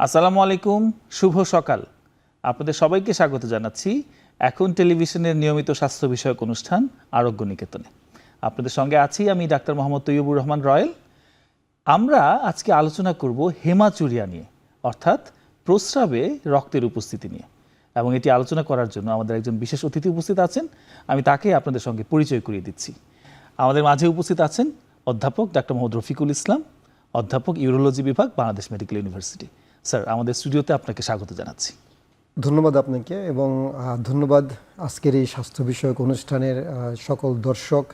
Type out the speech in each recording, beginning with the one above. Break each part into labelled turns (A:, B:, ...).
A: আসসালামু আলাইকুম, শুভ সকাল। আপনাদের সবাইকে স্বাগত জানাচ্ছি এখন টেলিভিশনের নিয়মিত স্বাস্থ্য বিষয়ক অনুষ্ঠান আরোগ্য নিকেতনে। আপনাদের সঙ্গে আছি আমি ডাক্তার মোহাম্মদ তৈয়বুর রহমান রয়েল। আমরা আজকে আলোচনা করব হেমাচুরিয়া নিয়ে, অর্থাৎ প্রস্রাবে রক্তের উপস্থিতি নিয়ে। এবং এটি আলোচনা করার জন্য আমাদের একজন বিশেষ অতিথি উপস্থিত আছেন। আমি তাকে আপনাদের সঙ্গে পরিচয় করিয়ে দিচ্ছি। আমাদের মাঝে উপস্থিত আছেন অধ্যাপক ডাক্তার মোহাম্মদ রফিকুল ইসলাম, অধ্যাপক ইউরোলজি বিভাগ, বাংলাদেশ মেডিকেল ইউনিভার্সিটি। স্যার, আমাদের স্টুডিওতে আপনাকে স্বাগত জানাচ্ছি।
B: ধন্যবাদ আপনাকে এবং ধন্যবাদ আজকের এই স্বাস্থ্য বিষয়ক অনুষ্ঠানের সকল দর্শক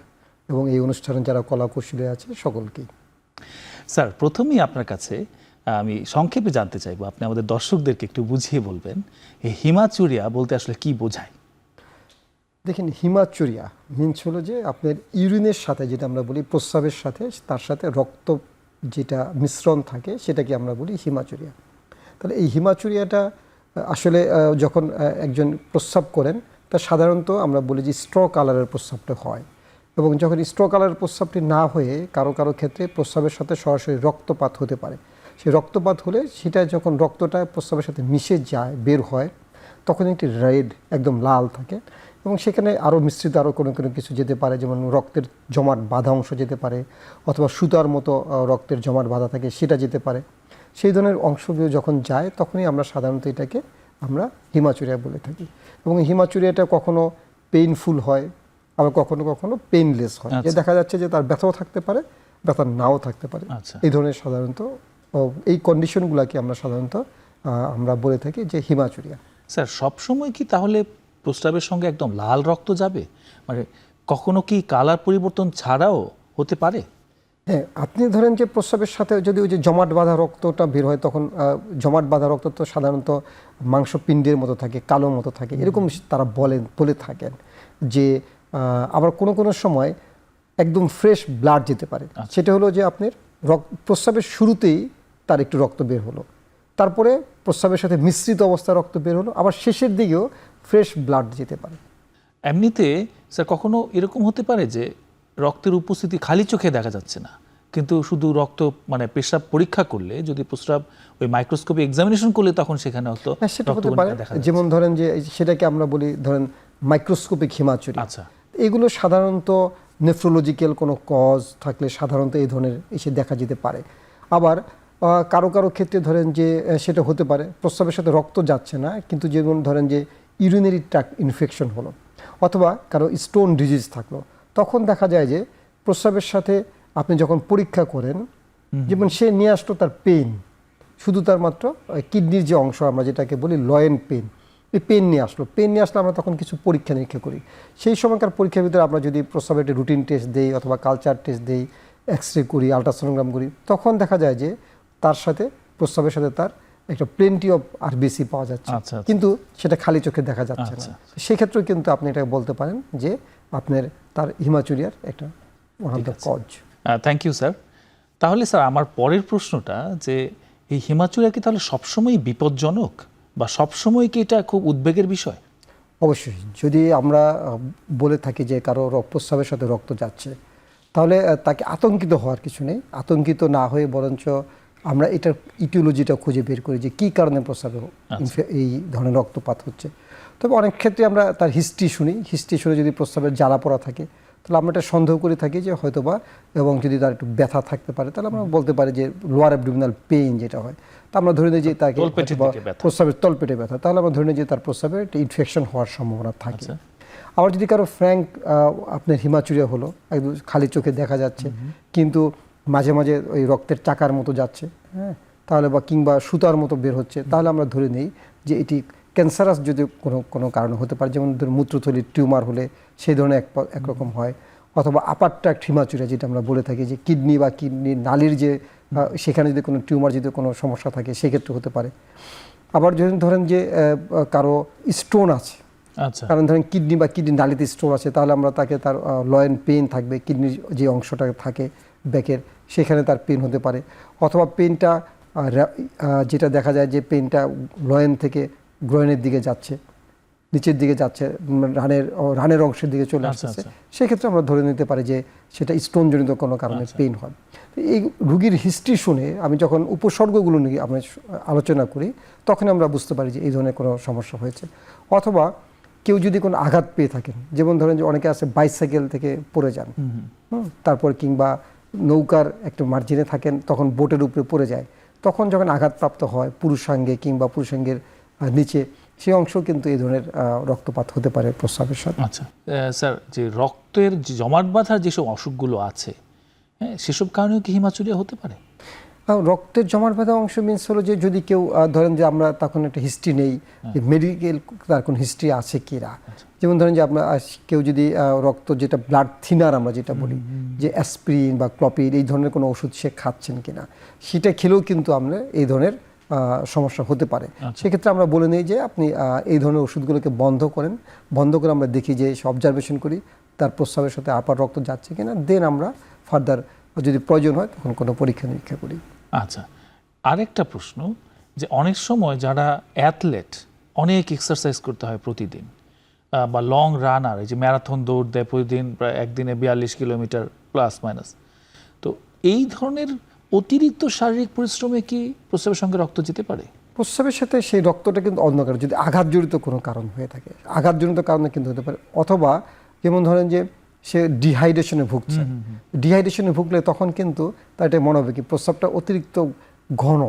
B: এবং এই অনুষ্ঠানে যারা কলাকুশলী আছে সকলকেই।
A: স্যার, প্রথমেই আপনার কাছে আমি সংক্ষেপে জানতে চাইবো, আপনি আমাদের দর্শকদেরকে একটু বুঝিয়ে বলবেন এই হিমাচুরিয়া বলতে আসলে কি বোঝায়?
B: দেখেন, হিমাচুরিয়া মিনস হলো যে আপনার ইউরিনের সাথে, যেটা আমরা বলি প্রস্রাবের সাথে, তার সাথে রক্ত যেটা মিশ্রণ থাকে সেটাকে আমরা বলি হিমাচুরিয়া। তাহলে এই হিমাচুরিয়াটা আসলে যখন একজন প্রস্রাব করেন তা সাধারণত আমরা বলি যে স্ট্র কালারের প্রস্রাবটা হয়, এবং যখন স্ট্র কালারের প্রস্রাবটি না হয়ে কারো কারো ক্ষেত্রে প্রস্রাবের সাথে সরাসরি রক্তপাত হতে পারে। সেই রক্তপাত হলে সেটা যখন রক্তটা প্রস্রাবের সাথে মিশে যায়, বের হয়, তখন একটি রেড, একদম লাল থাকে, এবং সেখানে আরও মিশ্রিত আরও কোনো কোনো কিছু যেতে পারে, যেমন রক্তের জমাট বাঁধা অংশ যেতে পারে, অথবা সুতার মতো রক্তের জমাট বাঁধা থাকে সেটা যেতে পারে। সেই ধরনের অংশগুলো যখন যায় তখনই আমরা সাধারণত এটাকে আমরা হিমাচুরিয়া বলে থাকি। এবং হিমাচুরিয়াটা কখনো পেইনফুল হয়, আবার কখনো কখনো পেইনলেস হয়, যে দেখা যাচ্ছে যে তার ব্যথাও থাকতে পারে, ব্যথা নাও থাকতে পারে। এই ধরনের সাধারণত এই কন্ডিশনগুলোকে আমরা সাধারণত আমরা বলে থাকি যে হিমাচুরিয়া।
A: স্যার, সবসময় কি তাহলে প্রস্রাবের সঙ্গে একদম লাল রক্ত যাবে? মানে কখনো কি কালার পরিবর্তন ছাড়াও হতে পারে?
B: হ্যাঁ, আপনি ধরেন যে প্রস্রাবের সাথে যদি ওই যে জমাট বাঁধা রক্তটা বের হয়, তখন জমাট বাঁধা রক্ত তো সাধারণত মাংসপিণ্ডের মতো থাকে, কালো মতো থাকে, এরকম তারা বলে থাকেন। যে আবার কোনো কোনো সময় একদম ফ্রেশ ব্লাড যেতে পারে। সেটা হলো যে আপনার প্রস্রাবের শুরুতেই তার একটু রক্ত বের হলো, তারপরে প্রস্রাবের সাথে মিশ্রিত অবস্থায় রক্ত বের হলো, আবার শেষের দিকেও ফ্রেশ ব্লাড যেতে পারে।
A: এমনিতে স্যার কখনো এরকম হতে পারে যে রক্তের উপস্থিতি খালি চোখে দেখা যাচ্ছে না, কিন্তু শুধু রক্ত মানে পেশাব পরীক্ষা করলে, যদি প্রস্রাব ওই মাইক্রোস্কোপে এক্সামিনেশন করলে তখন সেখানে হয়তো
B: সেটা হতে পারে। যেমন ধরেন যে সেটাকে আমরা বলি ধরেন মাইক্রোস্কোপিক হিমাচুরিয়া।
A: আচ্ছা,
B: এগুলো সাধারণত নেফ্রোলজিক্যাল কোনো কজ থাকলে সাধারণত এই ধরনের এসে দেখা যেতে পারে। আবার কারো কারো ক্ষেত্রে ধরেন যে সেটা হতে পারে প্রস্রাবের সাথে রক্ত যাচ্ছে না, কিন্তু যেমন ধরেন যে ইউরিনারি ট্র্যাক্ট ইনফেকশন হলো, অথবা কারো স্টোন ডিজিজ থাকলো, তখন দেখা যায় যে প্রস্রাবের সাথে আপনি যখন পরীক্ষা করেন, যেমন সে নিয়ে আসলো তার পেন, শুধু তার মাত্র কিডনির যে অংশ আমরা যেটাকে বলি লয়েন পেন, এই পেন নিয়ে আসলো। পেন নিয়ে আসলে আমরা তখন কিছু পরীক্ষা নিরীক্ষা করি। সেই সময়কার পরীক্ষার ভিতরে আমরা যদি প্রস্রাবের একটি রুটিন টেস্ট দেই, অথবা কালচার টেস্ট দেই, এক্সরে করি, আলট্রাসোনোগ্রাম করি, তখন দেখা যায় যে তার সাথে প্রস্রাবের সাথে তার একটা প্লেন্টি অফ আরবিসি পাওয়া যাচ্ছে, কিন্তু সেটা খালি চোখে দেখা যাচ্ছে না। সেক্ষেত্রেও কিন্তু আপনি এটা বলতে পারেন যে আপনার তার হিমাচুরিয়ার একটা one of the cause.
A: Thank you sir. তাহলে স্যার আমার পরের প্রশ্নটা, যে এই হিমাচুরিয়া কি তাহলে সবসময় বিপজ্জনক, বা সবসময় কি এটা খুব উদ্বেগের বিষয়?
B: অবশ্যই। যদি আমরা বলে থাকি যে কারো প্রস্রাবের সাথে রক্ত যাচ্ছে, তাহলে তাকে আতঙ্কিত হওয়ার কিছু নেই। আতঙ্কিত না হয়ে বরঞ্চ আমরা এটার ইটিওলজিটা খুঁজে বের করি যে কী কারণে প্রস্রাবে এই ধরনের রক্তপাত হচ্ছে। তবে অনেক ক্ষেত্রে আমরা তার হিস্ট্রি শুনে যদি প্রস্রাবের জ্বালা পড়া থাকে, তাহলে আমরা এটা সন্দেহ করে থাকি যে হয়তোবা, এবং যদি তার একটু ব্যথা থাকতে পারে, তাহলে আমরা বলতে পারি যে লোয়ার অ্যাবডোমিনাল পেইন যেটা হয়, তা আমরা ধরে নিই যে তাকে প্রস্রাবের তলপেটে ব্যথা, তাহলে আমরা ধরে নিই যে তার প্রস্রাবের একটা ইনফেকশন হওয়ার সম্ভাবনা থাকে। আবার যদি কারো ফ্র্যাঙ্ক আপনার হিমাচুরিয়া হলো, একদম খালি চোখে দেখা যাচ্ছে, কিন্তু মাঝে মাঝে ওই রক্তের চাকার মতো যাচ্ছে, হ্যাঁ, তাহলে বা কিংবা সুতার মতো বের হচ্ছে, তাহলে আমরা ধরে নিই যে এটি ক্যান্সারাস যদি কোনো কারণে হতে পারে। যেমন ধরুন মূত্রথলির টিউমার হলে সেই ধরনের একরকম হয়, অথবা আপার ট্র্যাক্ট হিমাচুরিয়া যেটা আমরা বলে থাকি, যে কিডনি বা কিডনি নালীর যে সেখানে যদি কোনো টিউমার, যদি কোনো সমস্যা থাকে সেক্ষেত্রে হতে পারে। আবার যদি ধরেন যে কারো স্টোন আছে, কারণ ধরেন কিডনি বা কিডনি নালীতে স্টোন আছে, তাহলে আমরা তাকে তার লয়েন পেইন থাকবে, কিডনির যে অংশটা থাকে ব্যাকের, সেখানে তার পেন হতে পারে। অথবা পেনটা যেটা দেখা যায় যে পেনটা লয়েন থেকে গ্রয়েনের দিকে যাচ্ছে, নিচের দিকে যাচ্ছে, রানের অংশের দিকে চলে আসছে, সেক্ষেত্রে আমরা ধরে নিতে পারি যে সেটা স্টোনজনিত কোনো কারণে পেইন হয়। এই রুগীর হিস্ট্রি শুনে আমি যখন উপসর্গগুলো নিয়ে আমরা আলোচনা করি তখন আমরা বুঝতে পারি যে এই ধরনের কোনো সমস্যা হয়েছে। অথবা কেউ যদি কোনো আঘাত পেয়ে থাকেন, যেমন ধরেন যে অনেকে আছে বাইসাইকেল থেকে পড়ে যান, তারপর কিংবা নৌকার একটা মার্জিনে থাকেন তখন বোটের উপরে পড়ে যায়, তখন যখন আঘাতপ্রাপ্ত হয় পুরুষাঙ্গে কিংবা পুরুষাঙ্গের নিচে, সেই অংশ কিন্তু এই ধরনের রক্তপাত হতে পারে প্রস্রাবের সাথে।
A: আচ্ছা স্যার, যে রক্তের যে জমাট বাঁধার যেসব অসুখগুলো আছে, হ্যাঁ, সেসব কারণেও কি হিমাচুরিয়া হতে পারে?
B: রক্তের জমাট বাঁধা অংশ মিনস হলো যে যদি কেউ ধরেন যে আমরা তখন একটা হিস্ট্রি নেই, মেডিকেল তার কোনো হিস্ট্রি আছে কিনা, যেমন ধরেন যে আমরা কেউ যদি রক্ত যেটা ব্লাড থিনার আমরা যেটা বলি, যে অ্যাসপিরিন বা ক্লপিড এই ধরনের কোনো ওষুধ সে খাচ্ছেন কিনা, সেটা খেলেও কিন্তু আমরা এই ধরনের সমস্যা হতে পারে। সেক্ষেত্রে আমরা বলে নিই যে আপনি এই ধরনের ওষুধগুলোকে বন্ধ করেন, বন্ধ করে আমরা দেখি যে অবজারভেশন করি তার প্রস্রাবের সাথে আপার রক্ত যাচ্ছে কিনা, দেন আমরা ফার্দার যদি প্রয়োজন হয় তখন কোনো পরীক্ষা নিরীক্ষা করি।
A: আচ্ছা, আরেকটা প্রশ্ন, যে অনেক সময় যারা অ্যাথলেট, অনেক এক্সারসাইজ করতে হয় প্রতিদিন, বা লং রানার, এই যে ম্যারাথন দৌড় দেয় প্রতিদিন, প্রায় একদিনে 42 কিলোমিটার প্লাস মাইনাস, তো এই ধরনের অতিরিক্ত শারীরিক পরিশ্রমে কি প্রস্রাবের সঙ্গে রক্ত যেতে পারে?
B: প্রস্রাবের সাথে সেই রক্তটা কিন্তু অন্য কারণ, যদি আঘাতজনিত কোনো কারণ হয়ে থাকে, আঘাতজনিত কারণে কিন্তু হতে পারে। অথবা যেমন ধরেন যে সে ডিহাইড্রেশনে ভুগছে, ডিহাইড্রেশনে ভুগলে তখন কিন্তু তার এটা মনে হবে কি প্রস্রাবটা অতিরিক্ত ঘন,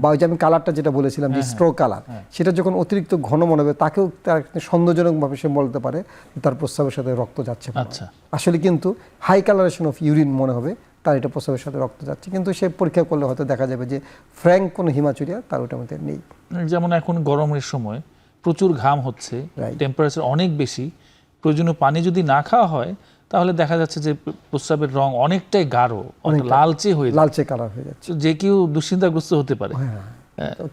B: বা ওই যে আমি কালারটা যেটা বলেছিলাম যে স্ট্রো কালার, সেটা যখন অতিরিক্ত ঘন মনে হবে, তাকেও তার সন্দেহজনকভাবে সে বলতে পারে তার প্রস্রাবের সাথে রক্ত যাচ্ছে।
A: আচ্ছা,
B: আসলে কিন্তু হাই কালারেশন অফ ইউরিন মনে হবে তার এটা প্রস্রাবের সাথে রক্ত যাচ্ছে, কিন্তু সে পরীক্ষা করলে হয়তো দেখা যাবে যে ফ্র্যাঙ্ক কোনো হিমাচুরিয়া তার ওটার মধ্যে নেই।
A: যেমন এখন গরমের সময় প্রচুর ঘাম হচ্ছে, টেম্পারেচার অনেক বেশি, প্রয়োজনীয় পানি যদি না খাওয়া হয় তাহলে দেখা যাচ্ছে যে প্রস্রাবের রং অনেকটাই গাঢ়, লালচে হয়ে
B: লালচে কালার হয়ে যাচ্ছে,
A: যে কেউ দুশ্চিন্তাগ্রস্ত হতে পারে।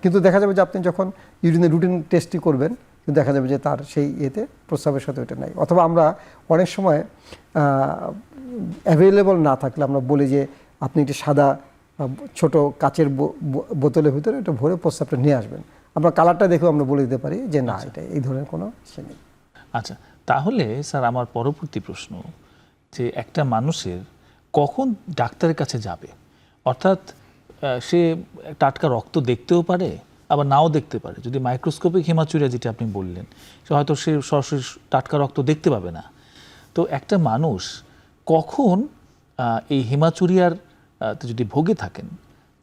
B: কিন্তু দেখা যাবে যে আপনি যখন ইউরিনের রুটিন টেস্টই করবেন, কিন্তু দেখা যাবে যে তার সেই ইয়েতে প্রস্রাবের সাথে ওটা নাই। অথবা আমরা অনেক সময় অ্যাভেলেবল না থাকলে আমরা বলি যে আপনি একটি সাদা ছোট কাচের বোতলের ভিতরে এটা ভরে প্রস্রাবটা নিয়ে আসবেন, আমরা কালারটা দেখেও আমরা বলে দিতে পারি যে না, এটা এই ধরনের কোনো সে নেই।
A: আচ্ছা, তাহলে স্যার আমার পরবর্তী প্রশ্ন, যে একটা মানুষের কখন ডাক্তারের কাছে যাবে? অর্থাৎ সে টাটকা রক্ত দেখতেও পারে আবার নাও দেখতে পারে। যদি মাইক্রোস্কোপিক হিমাচুরিয়া যেটা আপনি বললেন, সে হয়তো সে সরাসরি টাটকা রক্ত দেখতে পাবে না। তো একটা মানুষ কখন এই হিমাচুরিয়ার যদি ভোগে থাকেন,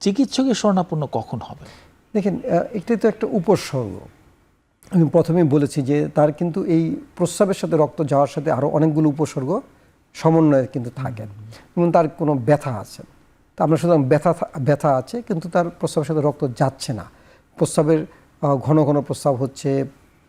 A: চিকিৎসকের শরণাপন্ন কখন হবে?
B: দেখেন, এটাই তো একটা উপসর্গ। আমি প্রথমেই বলেছি যে তার কিন্তু এই প্রস্রাবের সাথে রক্ত যাওয়ার সাথে আরও অনেকগুলো উপসর্গ সমন্বয়ে কিন্তু থাকেন। যেমন তার কোনো ব্যথা আছে, তা আমরা সুতরাং ব্যথা আছে কিন্তু তার প্রস্রাবের সাথে রক্ত যাচ্ছে না, প্রস্রাবের ঘন ঘন প্রস্রাব হচ্ছে,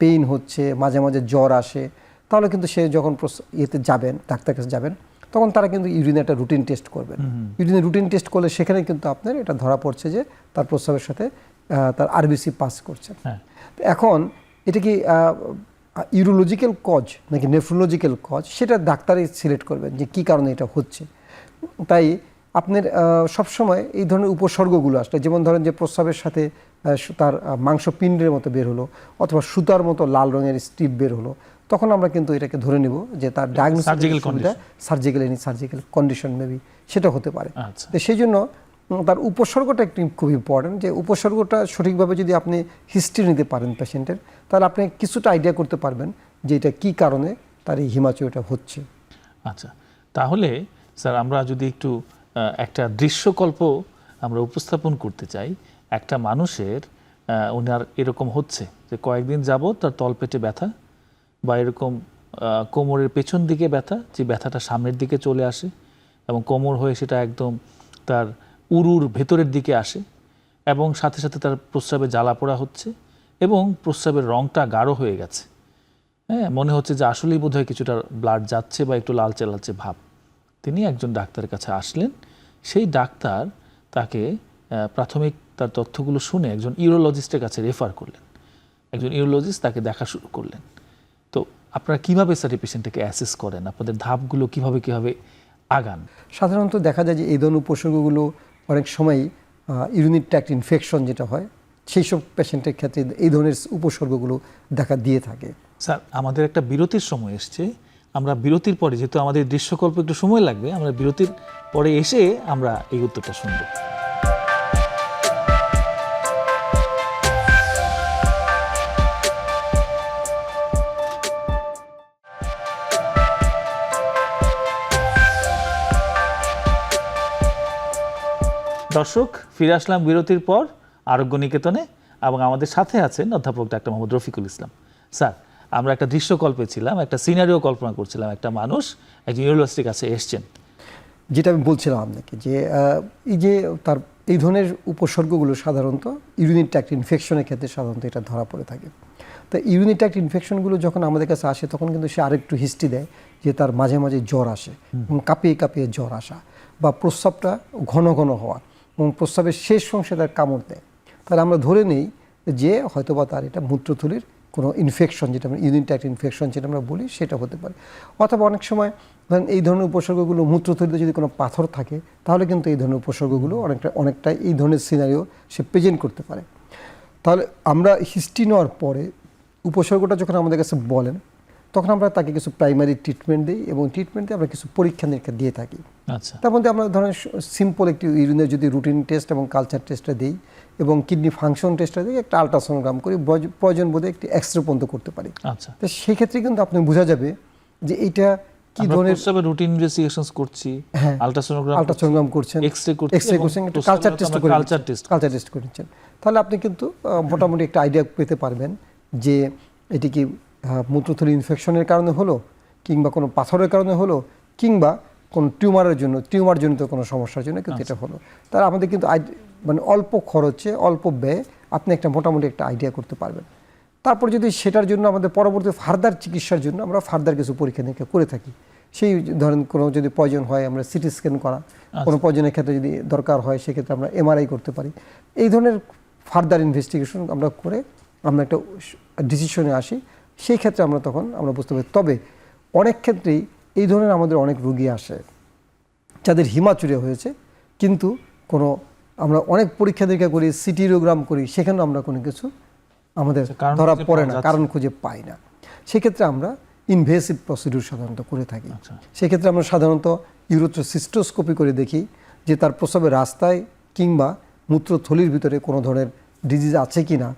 B: পেইন হচ্ছে, মাঝে মাঝে জ্বর আসে, তাহলে কিন্তু সে যখন ইয়েতে যাবেন, ডাক্তার কাছে যাবেন, তখন তারা কিন্তু ইউরিনের একটা রুটিন টেস্ট করবেন। ইউরিনের রুটিন টেস্ট করলে সেখানে কিন্তু আপনার এটা ধরা পড়ছে যে তার প্রস্রাবের সাথে তার আরবিসি পাস করছে। এখন এটা কি ইউরোলজিক্যাল কজ নাকি নেফ্রোলজিক্যাল কজ, সেটা ডাক্তারই সিলেক্ট করবেন যে কী কারণে এটা হচ্ছে। তাই আপনার সবসময় এই ধরনের উপসর্গগুলো আসলে, যেমন ধরেন যে প্রস্রাবের সাথে তার মাংসপিণ্ডের মতো বের হলো অথবা সুতার মতো লাল রঙের স্ট্রিপ বের হলো, তখন আমরা কিন্তু এটাকে ধরে নেব যে তার সার্জিক্যাল কন্ডিশন মেবি সেটা হতে পারে। তো সেই জন্য তার উপসর্গটা একটু খুব ইম্পর্টেন্ট, যে উপসর্গটা সঠিকভাবে যদি আপনি হিস্ট্রি নিতে পারেন পেশেন্টের, তাহলে আপনি কিছুটা আইডিয়া করতে পারবেন যে এটা কী কারণে তার এই হিমাচুরিয়াটা হচ্ছে।
A: আচ্ছা, তাহলে স্যার আমরা যদি একটু একটা দৃশ্যকল্প আমরা উপস্থাপন করতে চাই, একটা মানুষের ওনার এরকম হচ্ছে যে কয়েকদিন যাবত তার তলপেটে ব্যথা, বা এরকম কোমরের পেছন দিকে ব্যথা, যে ব্যথাটা সামনের দিকে চলে আসে এবং কোমর হয়ে সেটা একদম তার উরুর ভেতরের দিকে আসে, এবং সাথে সাথে তার প্রস্রাবে জ্বালা পোড়া হচ্ছে এবং প্রস্রাবের রঙটা গাঢ় হয়ে গেছে। হ্যাঁ, মনে হচ্ছে যে আসলেই বোধহয় কিছুটা ব্লাড যাচ্ছে বা একটু লালচে লালচে ভাব। তিনি একজন ডাক্তারের কাছে আসলেন, সেই ডাক্তার তাকে প্রাথমিক তার তথ্যগুলো শুনে একজন ইউরোলজিস্টের কাছে রেফার করলেন, একজন ইউরোলজিস্ট তাকে দেখা শুরু করলেন। তো আপনারা কীভাবে স্যার এই পেশেন্টটাকে অ্যাসেস করেন, আপনাদের ধাপগুলো কীভাবে আগান?
B: সাধারণত দেখা যায় যে এই ধরনের উপসর্গগুলো অনেক সময় ইউরিনারি ট্র্যাক্ট ইনফেকশন যেটা হয়, সেই সব পেশেন্টের ক্ষেত্রে এই ধরনের উপসর্গগুলো দেখা দিয়ে থাকে।
A: স্যার আমাদের একটা বিরতির সময় এসছে, আমরা বিরতির পরে, যেহেতু আমাদের দৃশ্যকল্প একটু সময় লাগবে, আমরা বিরতির পরে এসে আমরা এই উত্তরটা শুনব। দর্শক, ফিরে আসলাম বিরতির পর আরোগ্য নিকেতনে, এবং আমাদের সাথে আছেন অধ্যাপক ডাক্তার মোহাম্মদ রফিকুল ইসলাম। স্যার, আমরা একটা দৃশ্যকল্পে ছিলাম, একটা সিনারিও কল্পনা করছিলাম, একটা মানুষ একজন ইউনিভার্সিটির কাছে এসছেন।
B: যেটা আমি বলছিলাম আপনাকে যে এই যে তার এই ধরনের উপসর্গগুলো সাধারণত ইউরিনারি ট্র্যাক্ট ইনফেকশনের ক্ষেত্রে সাধারণত এটা ধরা পড়ে থাকে। তো ইউরিনারি ট্র্যাক্ট ইনফেকশনগুলো যখন আমাদের কাছে আসে তখন কিন্তু সে আরেকটু হিস্ট্রি দেয় যে তার মাঝে মাঝে জ্বর আসে এবং কাঁপিয়ে কাঁপিয়ে জ্বর আসা, বা প্রস্রাবটা ঘন ঘন হওয়া এবং প্রস্রাবের শেষ অংশে তার কামড় দেয়। তাহলে আমরা ধরে নিই যে হয়তোবা তার এটা মূত্রথলির কোনো ইনফেকশন, যেটা আমরা ইউরিনারি ট্র্যাক্ট ইনফেকশন যেটা আমরা বলি, সেটা হতে পারে। অথবা অনেক সময় ধরেন এই ধরনের উপসর্গগুলো মূত্রথলিতে যদি কোনো পাথর থাকে তাহলে কিন্তু এই ধরনের উপসর্গগুলো অনেকটা এই ধরনের সিনারিও সে প্রেজেন্ট করতে পারে। তাহলে আমরা হিস্ট্রি নেওয়ার পরে উপসর্গটা যখন আমাদের কাছে বলেন তখন আমরা তাকে কিছু প্রাইমারি ট্রিটমেন্ট দিই এবং ট্রিটমেন্টে আমরা কিছু পরীক্ষা নিরীক্ষা দিয়ে থাকি।
A: আচ্ছা,
B: তার মধ্যে আমরা ধরেন সিম্পল একটি ইউরিনের যদি রুটিন টেস্ট এবং কালচার টেস্টটা দিই এবং কিডনি ফাংশন টেস্টটা দিই, একটা আলট্রাসোনোগ্রাম করি, প্রয়োজন বোধে একটি এক্সরে পর্যন্ত করতে পারি।
A: আচ্ছা।
B: তো সেক্ষেত্রে কিন্তু আপনি বোঝা যাবে যে এইটা কি ধরনের
A: প্রস্রাবের রুটিন ইনভেস্টিগেশনস করছি,
B: আলট্রাসোনোগ্রাম করছেন,
A: এক্সরে
B: করছেন, একটু কালচার টেস্ট করেছেন, তাহলে আপনি কিন্তু মোটামুটি একটা আইডিয়া পেতে পারবেন যে এটি কি মূত্রথলি ইনফেকশনের কারণে হলো, কিংবা কোনো পাথরের কারণে হলো, কিংবা কোনো টিউমারজনিত কোনো সমস্যার জন্য কিন্তু এটা হলো। তাহলে আমাদের কিন্তু মানে অল্প খরচে অল্প ব্যয়ে আপনি একটা মোটামুটি একটা আইডিয়া করতে পারবেন। তারপর যদি সেটার জন্য আমাদের পরবর্তী ফার্দার চিকিৎসার জন্য আমরা ফার্দার কিছু পরীক্ষা নিরীক্ষা করে থাকি। সেই ধরেন কোনো যদি প্রয়োজন হয় আমরা সিটি স্ক্যান করা, কোনো প্রয়োজনের ক্ষেত্রে যদি দরকার হয় সেক্ষেত্রে আমরা এমআরআই করতে পারি। এই ধরনের ফার্দার ইনভেস্টিগেশন আমরা করে আমরা একটা ডিসিশনে আসি। সেই ক্ষেত্রে আমরা বুঝতে পারি। তবে অনেক ক্ষেত্রেই এই ধরনের আমাদের অনেক রোগী আসে যাদের হিমাচুরিয়া হয়েছে, কিন্তু আমরা অনেক পরীক্ষা নিরীক্ষা করি, সিটিরোগ্রাম করি, সেখানেও আমরা কোনো কিছু আমাদের ধরা পড়ে না, কারণ খুঁজে পাই না। সেক্ষেত্রে আমরা ইনভেসিভ প্রসিডিউর সাধারণত করে থাকি। সেক্ষেত্রে আমরা সাধারণত ইউরোথ্রোসিস্টোস্কোপি করে দেখি যে তার প্রস্রাবের রাস্তায় কিংবা মূত্রথলির ভিতরে কোনো ধরনের ডিজিজ আছে কিনা,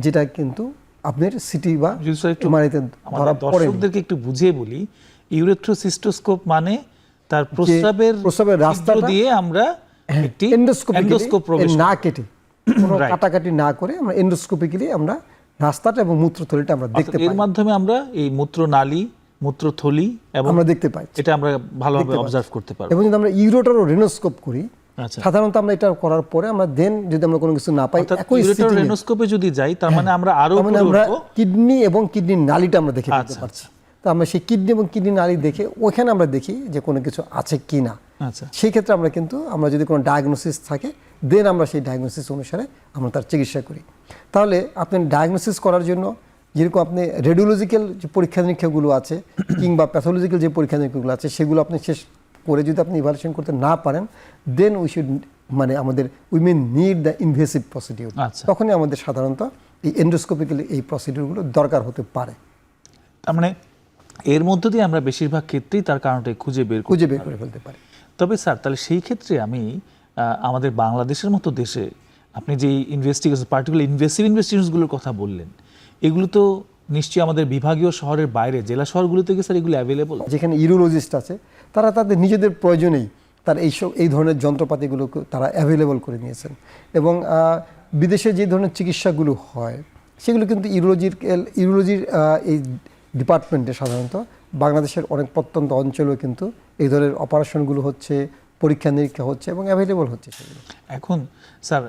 B: যেটা কিন্তু আপনার সিটি বা এমআরআইতে ধরা পড়ে।
A: দর্শকদেরকে একটু বুঝিয়ে বলি, ইউরোথ্রোসিস্টোস্কোপ মানে তার প্রস্রাবের রাস্তা দিয়ে আমরা একটি এন্ডোস্কোপ
B: না কেটে, কোনো কাটাকাটি না করে আমরা এন্ডোস্কোপিক্যালি আমরা রাস্তাটা এবং মূত্রথলিটা আমরা দেখতে পাই।
A: এর মাধ্যমে আমরা এই মূত্রনালী, মূত্রথলি এবং
B: আমরা দেখতে পাই,
A: এটা আমরা ভালোভাবে অবজার্ভ করতে পারব।
B: এবং যদি আমরা ইউরোটারও রেনোস্কোপ করি, সাধারণত আমরা এটা করার পরে আমরা যদি আমরা কোনো কিছু না পাই, একই
A: রেনোস্কোপে যদি যাই, তার মানে আমরা
B: আমরা কিডনি এবং কিডনির নালীটা আমরা দেখে নিতে পারছি। তো আমরা সেই কিডনি এবং কিডনি নালী দেখে ওইখানে আমরা দেখি যে কোনো কিছু আছে কিনা। সেই ক্ষেত্রে আমরা যদি কোনো ডায়াগনোসিস থাকে, দেন আমরা সেই ডায়াগনোসিস অনুসারে আমরা তার চিকিৎসা করি। তাহলে আপনি ডায়াগনোসিস করার জন্য যেরকম আপনি রেডিওলজিক্যাল যে পরীক্ষা নিরীক্ষাগুলো আছে কিংবা প্যাথোলজিক্যাল যে পরীক্ষা নিরীক্ষাগুলো আছে, সেগুলো আপনি শেষ করে যদি আপনি ইভালুয়েশন করতে না পারেন, then we may need the invasive procedure. তখনই আমাদের সাধারণত এই এন্ডোস্কোপিক্যালি এই প্রসিডিউরগুলো দরকার হতে পারে।
A: তার মানে এর মধ্য দিয়ে আমরা বেশিরভাগ ক্ষেত্রেই তার কারণটা খুঁজে বের করে
B: ফেলতে পারি।
A: তবে স্যার, তাহলে সেই ক্ষেত্রে আমি আমাদের বাংলাদেশের মতো দেশে আপনি যে ইনভেস্টিগেশন, পার্টিকুলার ইনভেসিভ ইনভেস্টিগেশনগুলোর কথা বললেন, এগুলো তো নিশ্চয়ই আমাদের বিভাগীয় শহরের বাইরে জেলা শহরগুলো থেকে স্যার এগুলো অ্যাভেলেবল?
B: যেখানে ইউরোলজিস্ট আছে তারা তাদের নিজেদের প্রয়োজনেই তার এই ধরনের যন্ত্রপাতিগুলো তারা অ্যাভেলেবল করে নিয়েছেন। এবং বিদেশে যে ধরনের চিকিৎসাগুলো হয় সেগুলো কিন্তু ইউরোলজির এই ডিপার্টমেন্টে সাধারণত বাংলাদেশের অনেক প্রত্যন্ত অঞ্চলেও কিন্তু এই ধরনের অপারেশনগুলো হচ্ছে, পরীক্ষা নিরীক্ষা হচ্ছে এবং অ্যাভেলেবল হচ্ছে সেগুলো।
A: এখন স্যার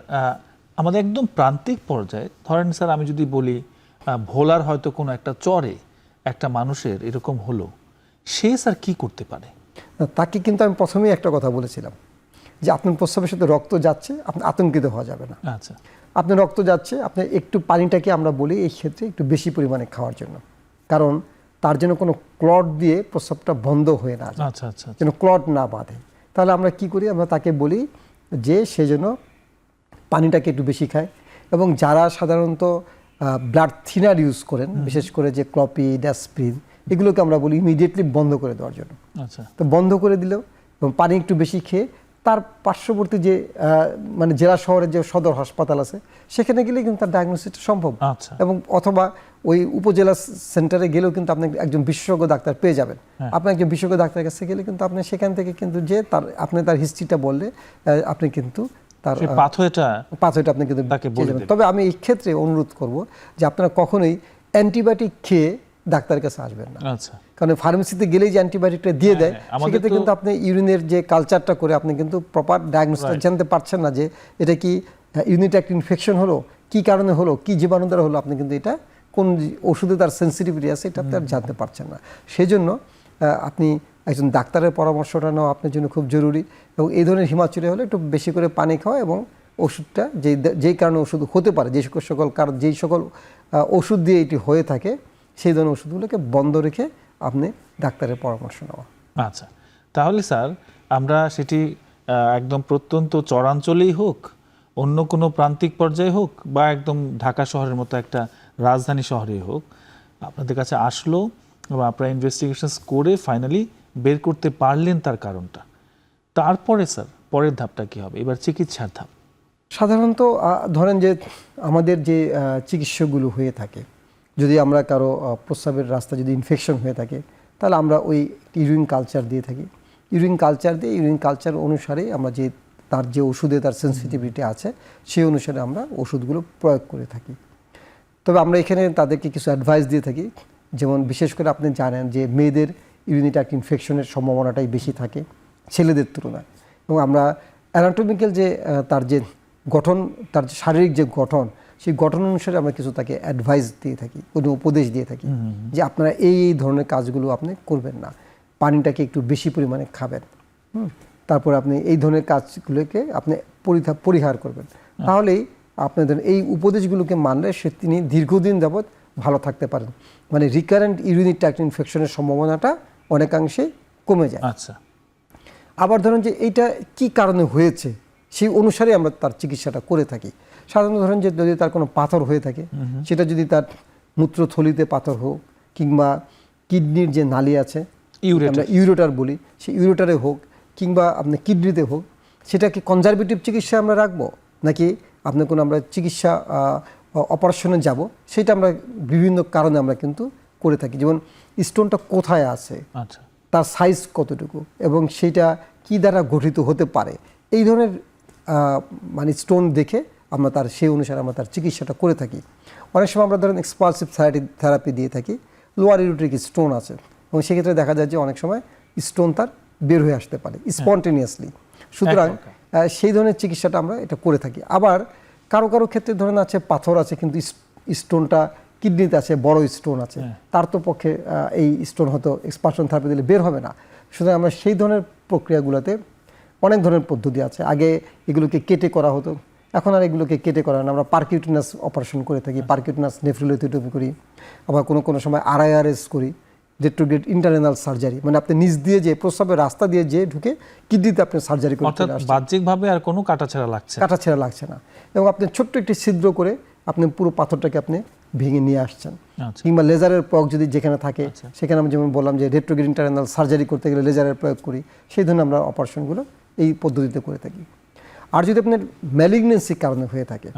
A: আমাদের একদম প্রান্তিক পর্যায়ে ধরেন স্যার, আমি যদি বলি ভোলার হয়তো কোনো একটা চরে একটা মানুষের এরকম হলো, সে স্যার কি করতে পারে?
B: তাকে কিন্তু আমি প্রথমেই একটা কথা বলেছিলাম যে আপনার প্রস্রাবের সাথে রক্ত যাচ্ছে, আপনি আতঙ্কিত হওয়া যাবে না।
A: আচ্ছা,
B: আপনার রক্ত যাচ্ছে, আপনি একটু পানিটাকে আমরা বলি এই ক্ষেত্রে একটু বেশি পরিমাণে খাওয়ার জন্য, কারণ তার জন্য কোনো ক্লট দিয়ে প্রস্রাবটা বন্ধ হয়ে না যায়, যেন ক্লট না বাঁধে। তাহলে আমরা কি করি, আমরা তাকে বলি যে সে যেন পানিটাকে একটু বেশি খায়। এবং যারা সাধারণত ব্লাড থিনার ইউজ করেন, বিশেষ করে যে ক্লপিড, অ্যাসপ্রিন, এগুলোকে আমরা বলি ইমিডিয়েটলি বন্ধ করে দেওয়ার জন্য।
A: আচ্ছা,
B: তো বন্ধ করে দিলেও এবং পানি একটু বেশি খেয়ে তার পার্শ্ববর্তী যে মানে জেলা শহরের যে সদর হাসপাতাল আছে সেখানে গেলে কিন্তু তার ডায়াগনোসিসটা সম্ভব।
A: আচ্ছা,
B: এবং অথবা ওই উপজেলা সেন্টারে গেলেও কিন্তু আপনি একজন বিশেষজ্ঞ ডাক্তার পেয়ে যাবেন। আপনি একজন বিশেষজ্ঞ ডাক্তারের কাছে গেলে কিন্তু আপনি সেখান থেকে কিন্তু যে আপনি তার হিস্ট্রিটা বললে আপনি কিন্তু তার
A: পাথওয়েটা
B: আপনি কিন্তু
A: তাকে
B: পেয়ে যাবেন। তবে আমি এই ক্ষেত্রে অনুরোধ করব যে আপনারা কখনোই অ্যান্টিবায়োটিক খেয়ে ডাক্তারের কাছে আসবেন না।
A: আচ্ছা,
B: কারণ ফার্মেসিতে গেলেই যে অ্যান্টিবায়োটিকটা দিয়ে দেয়, সেক্ষেত্রে কিন্তু আপনি ইউরিনের যে কালচারটা করে আপনি কিন্তু প্রপার ডায়াগনোসিসটা জানতে পারছেন না যে এটা কি ইউরিন ট্র্যাক্ট ইনফেকশন হলো, কি কারণে হলো, কি জীবাণু দ্বারা হলো, আপনি কিন্তু এটা কোন ওষুধে তার সেন্সিটিভিটি আছে এটা আপনি আর জানতে পারছেন না। সেই জন্য আপনি একজন ডাক্তারের পরামর্শটা নেওয়া আপনার জন্য খুব জরুরি। এবং এই ধরনের হিমাচুরি হলে একটু বেশি করে পানি খাওয়া এবং ওষুধটা যেই কারণে ওষুধ হতে পারে, যেই সকল ওষুধ দিয়ে এটি হয়ে থাকে সেই ধরনের ওষুধগুলোকে বন্ধ রেখে আপনি ডাক্তারের পরামর্শ নেওয়া।
A: আচ্ছা, তাহলে স্যার আমরা সেটি একদম প্রত্যন্ত চরাঞ্চলেই হোক, অন্য কোনো প্রান্তিক পর্যায়ে হোক, বা একদম ঢাকা শহরের মতো একটা রাজধানী শহরেই হোক, আপনাদের কাছে আসলো এবং আপনারা ইনভেস্টিগেশনস করে ফাইনালি বের করতে পারলেন তার কারণটা, তারপরে স্যার পরের ধাপটা কি হবে? এবার চিকিৎসার ধাপ।
B: সাধারণত ধরেন যে আমাদের যে চিকিৎসাগুলো হয়ে থাকে, যদি আমরা কারো প্রস্রাবের রাস্তা যদি ইনফেকশন হয়ে থাকে তাহলে আমরা ওই ইউরিন কালচার দিয়ে থাকি। ইউরিন কালচার অনুসারে আমরা যে তার যে ওষুধে তার সেন্সিটিভিটি আছে সেই অনুসারে আমরা ওষুধগুলো প্রয়োগ করে থাকি। তবে আমরা এখানে তাদেরকে কিছু অ্যাডভাইস দিয়ে থাকি, যেমন বিশেষ করে আপনি জানেন যে মেয়েদের ইউরিন ট্র্যাক্ট ইনফেকশনের সম্ভাবনাটাই বেশি থাকে ছেলেদের তুলনায়। এবং আমরা অ্যানাটমিক্যাল যে তার যে গঠন, তার যে শারীরিক যে গঠন, সেই গঠন অনুসারে আমরা কিছু তাকে অ্যাডভাইস দিয়ে থাকি, কোনো উপদেশ দিয়ে থাকি যে আপনারা এই ধরনের কাজগুলো আপনি করবেন না, পানিটাকে একটু বেশি পরিমাণে খাবেন, তারপর আপনি এই ধরনের কাজগুলোকে আপনি পরিহার করবেন। তাহলেই আপনাদের এই উপদেশগুলোকে মানলে তিনি দীর্ঘদিন যাবৎ ভালো থাকতে পারেন, মানে রিকারেন্ট ইউরিনারি ট্র্যাক্ট ইনফেকশনের সম্ভাবনাটা অনেকাংশে কমে যায়।
A: আচ্ছা,
B: আবার ধরেন যে এইটা কি কারণে হয়েছে সেই অনুসারে আমরা তার চিকিৎসাটা করে থাকি। সাধারণত ধরেন যে যদি তার কোনো পাথর হয়ে থাকে, সেটা যদি তার মূত্রথলিতে পাথর হোক কিংবা কিডনির যে নালী আছে আমরা ইউরেটার বলি, সেই ইউরেটারে হোক কিংবা আপনার কিডনিতে হোক, সেটাকে কনজারভেটিভ চিকিৎসা আমরা রাখবো নাকি আপনার কোনো আমরা চিকিৎসা অপারেশনে যাব, সেটা আমরা বিভিন্ন কারণে আমরা কিন্তু করে থাকি। যেমন স্টোনটা কোথায় আছে,
A: আচ্ছা,
B: তার সাইজ কতটুকু এবং সেটা কি দ্বারা গঠিত হতে পারে, এই ধরনের মানে স্টোন দেখে আমরা তার সেই অনুসারে আমরা তার চিকিৎসাটা করে থাকি। অনেক সময় আমরা ধরেন এক্সপালসিভ থেরাপি দিয়ে থাকি, লোয়ার ইউরেট্রিক স্টোন আছে এবং সেক্ষেত্রে দেখা যায় যে অনেক সময় স্টোন তার বের হয়ে আসতে পারে স্পন্টেনিয়াসলি। সুতরাং সেই ধরনের চিকিৎসাটা আমরা এটা করে থাকি। আবার কারো ক্ষেত্রে ধরেন আছে পাথর আছে কিন্তু স্টোনটা কিডনিতে আছে, বড় স্টোন আছে, তার তো পক্ষে এই স্টোন হয়তো এক্সপানশন থেরাপি দিলে বের হবে না। সুতরাং আমরা সেই ধরনের প্রক্রিয়াগুলোতে অনেক ধরনের পদ্ধতি আছে। আগে এগুলোকে কেটে করা হতো, এখন আর এগুলোকে কেটে করা না, আমরা পারকিউটিনাস অপারেশন করে থাকি, পারকিউটিনাস নেফ্রোলিথোটমি করি, আবার কোনো সময় RIRS করি, রেট্রোগ্রেড ইন্টারনাল সার্জারি, মানে আপনি নিচ দিয়ে যে প্রস্রাবের রাস্তা দিয়ে যে ঢুকে কিডনিতে আপনি সার্জারি করতে আসছেন,
A: বাহ্যিকভাবে আর কোনো কাটাছেঁড়া
B: লাগছে না এবং আপনি ছোট্ট একটি ছিদ্র করে আপনি পুরো পাথরটাকে আপনি ভেঙে নিয়ে আসছেন। কিংবা লেজারের প্রয়োগ যদি যেখানে থাকে সেখানে আমি যেমন বললাম যে রেট্রোগ্রেড ইন্টারনাল সার্জারি করতে গেলে লেজারের প্রয়োগ করি, সেই ধরনের আমরা অপারেশনগুলো এই পদ্ধতিতে করে থাকি। আর যদি আপনার ম্যালিগনেন্সির কারণে হয়ে থাকে,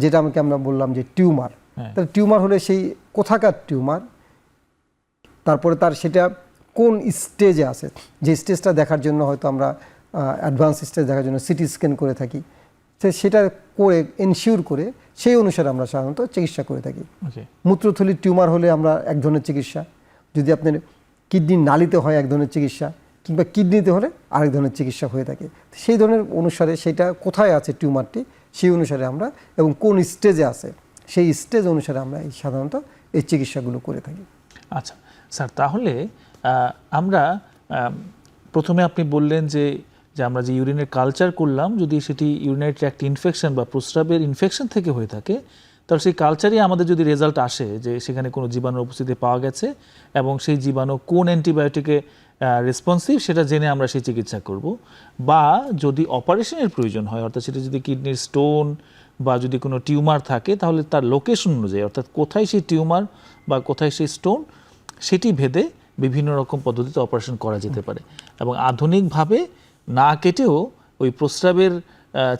B: যেটা আমরা বললাম যে টিউমার, তাহলে টিউমার হলে সেই কোথাকার টিউমার, তারপরে তার সেটা কোন স্টেজে আছে, যে স্টেজটা দেখার জন্য হয়তো আমরা অ্যাডভান্স স্টেজ দেখার জন্য সিটি স্ক্যান করে থাকি, সেটা করে এনশিওর করে সেই অনুসারে আমরা সাধারণত চিকিৎসা করে থাকি। মূত্রথলির টিউমার হলে আমরা এক ধরনের চিকিৎসা, যদি আপনার কিডনির নালীতে হয় এক ধরনের চিকিৎসা, কিংবা কিডনিতে হলে আরেক ধরনের চিকিৎসা হয়ে থাকে। সেই ধরনের অনুসারে সেটা কোথায় আছে টিউমারটি সেই অনুসারে আমরা এবং কোন স্টেজে আছে সেই স্টেজ অনুসারে আমরা সাধারণত এই চিকিৎসাগুলো করে থাকি।
A: আচ্ছা স্যার, তাহলে আমরা প্রথমে আপনি বললেন যে আমরা যে ইউরিনের কালচার করলাম, যদি সেটি ইউরিনারি ট্র্যাক্ট ইনফেকশন বা প্রস্রাবের ইনফেকশন থেকে হয়ে থাকে, তাহলে সেই কালচারই আমাদের যদি রেজাল্ট আসে যে সেখানে কোনো জীবাণুর উপস্থিতি পাওয়া গেছে এবং সেই জীবাণু কোন অ্যান্টিবায়োটিকে রেসপন্সিভ সেটা জেনে আমরা সেই চিকিৎসা করব। বা যদি অপারেশনের প্রয়োজন হয়, অর্থাৎ সেটা যদি কিডনির স্টোন বা যদি কোনো টিউমার থাকে তাহলে তার লোকেশন অনুযায়ী, অর্থাৎ কোথায় সেই টিউমার বা কোথায় সেই স্টোন, সেটি ভেদে বিভিন্ন রকম পদ্ধতিতে অপারেশন করা যেতে পারে। এবং আধুনিকভাবে না কেটেও ওই প্রস্রাবের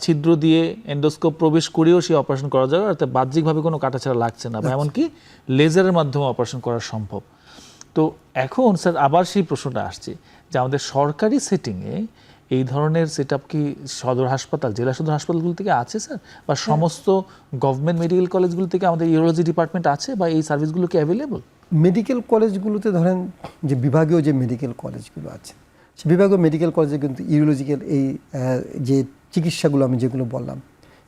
A: ছিদ্র দিয়ে এন্ডোস্কোপ প্রবেশ করেও সেই অপারেশন করা যাবে, অর্থাৎ বাহ্যিকভাবে কোনো কাটাছাড়া লাগছে না, বা এমনকি লেজারের মাধ্যমে অপারেশন করা সম্ভব। তো এখন স্যার আবার সেই প্রশ্নটা আসছে যে আমাদের সরকারি সেটিংয়ে এই ধরনের সেট আপ কি সদর হাসপাতাল, জেলা সদর হাসপাতালগুলো থেকে আছে স্যার, বা সমস্ত গভর্নমেন্ট মেডিকেল কলেজগুলো থেকে আমাদের ইউরোলজি ডিপার্টমেন্ট আছে, বা এই সার্ভিসগুলো কি অ্যাভেলেবল?
B: মেডিকেল কলেজগুলোতে ধরেন যে বিভাগীয় যে মেডিকেল কলেজগুলো আছে, সে বিভাগীয় মেডিকেল কলেজে কিন্তু ইউরোলজিক্যাল এই যে চিকিৎসাগুলো আমি যেগুলো বললাম,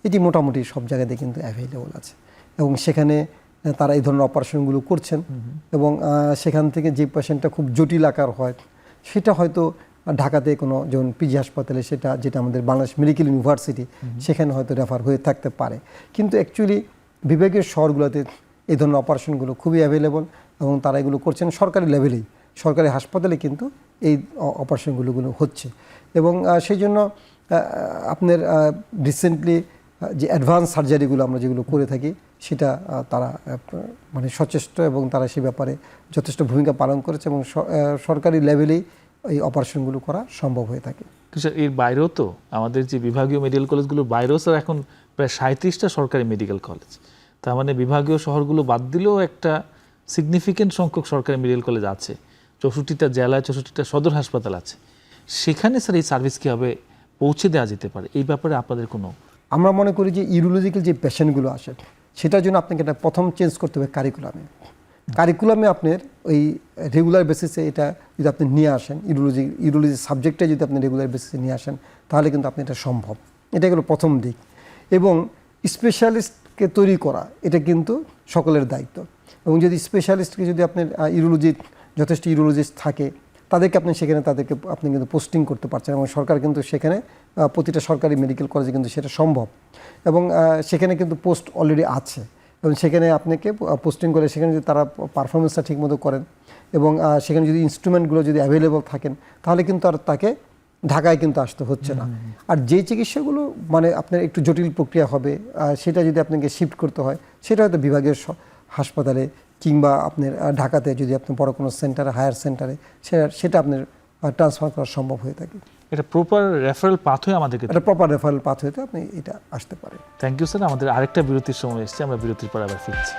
B: এটি মোটামুটি সব জায়গাতে কিন্তু অ্যাভেলেবল আছে। এবং সেখানে তারা এই ধরনের অপারেশনগুলো করছেন। এবং সেখান থেকে যে পেশেন্টটা খুব জটিল আকার হয়, সেটা হয়তো ঢাকাতে কোনো, যেমন পিজি হাসপাতালে, সেটা যেটা আমাদের বাংলাদেশ মেডিকেল ইউনিভার্সিটি, সেখানে হয়তো রেফার হয়ে থাকতে পারে। কিন্তু অ্যাকচুয়ালি বিভাগীয় শহরগুলোতে এই ধরনের অপারেশনগুলো খুবই অ্যাভেলেবল, এবং তারা এগুলো করছেন সরকারি লেভেলেই, সরকারি হাসপাতালে কিন্তু এই অপারেশনগুলো হচ্ছে। এবং সেই জন্য আপনার রিসেন্টলি যে অ্যাডভান্স সার্জারিগুলো আমরা যেগুলো করে থাকি, সেটা তারা মানে সচেষ্ট, এবং তারা সে ব্যাপারে যথেষ্ট ভূমিকা পালন করেছে, এবং সরকারি লেভেলেই এই অপারেশনগুলো করা সম্ভব হয়ে থাকে।
A: এর বাইরেও তো আমাদের যে বিভাগীয় মেডিকেল কলেজগুলো বাইরেও স্যার এখন প্রায় 37টা সরকারি মেডিকেল কলেজ, তার মানে বিভাগীয় শহরগুলো বাদ দিলেও একটা সিগনিফিকেন্ট সংখ্যক সরকারি মেডিকেল কলেজ আছে। 64টা জেলায় 64টা সদর হাসপাতাল আছে। সেখানে স্যার এই সার্ভিস কীভাবে পৌঁছে দেওয়া যেতে পারে, এই ব্যাপারে আপনাদের কোনো?
B: আমরা মনে করি যে ইউরোলজিক্যাল যে পেশেন্টগুলো আসে, সেটার জন্য আপনাকে এটা প্রথম চেঞ্জ করতে হবে কারিকুলামে আপনার ওই রেগুলার বেসিসে এটা যদি আপনি নিয়ে আসেন, ইউরোলজি সাবজেক্টে যদি আপনি রেগুলার বেসিসে নিয়ে আসেন, তাহলে কিন্তু আপনি এটা সম্ভব। এটা হলো প্রথম দিক। এবং স্পেশালিস্টকে তৈরি করা, এটা কিন্তু সকলের দায়িত্ব। এবং যদি স্পেশালিস্টকে যদি আপনার যথেষ্ট ইউরোলজিস্ট থাকে, তাদেরকে আপনি কিন্তু পোস্টিং করতে পারছেন। এবং সরকার কিন্তু সেখানে প্রতিটা সরকারি মেডিকেল কলেজে কিন্তু সেটা সম্ভব। এবং সেখানে কিন্তু পোস্ট অলরেডি আছে, এবং সেখানে আপনাকে পোস্টিং করে সেখানে যদি তারা পারফরমেন্সটা ঠিকমতো করেন, এবং সেখানে যদি ইনস্ট্রুমেন্টগুলো যদি অ্যাভেলেবল থাকেন, তাহলে কিন্তু আর তাকে ঢাকায় কিন্তু আসতে হচ্ছে না। আর যে চিকিৎসাগুলো মানে আপনার একটু জটিল প্রক্রিয়া হবে, সেটা যদি আপনাকে শিফট করতে হয়, সেটা হয়তো বিভাগীয় হাসপাতালে, কিংবা আপনার ঢাকাতে যদি আপনি বড় কোনো সেন্টারে, হায়ার সেন্টারে, সেটা আপনার ট্রান্সফার করা সম্ভব হয়ে থাকে।
A: এটা প্রপার রেফারেল পাথওয়ে আমাদেরকে,
B: এটা প্রপার রেফারেল পাথওয়েতে আপনি এটা আসতে পারে।
A: Thank you sir. আমাদের আরেকটা বিরতির সময় এসেছে, আমরা বিরতির পর আবার ফিরছি।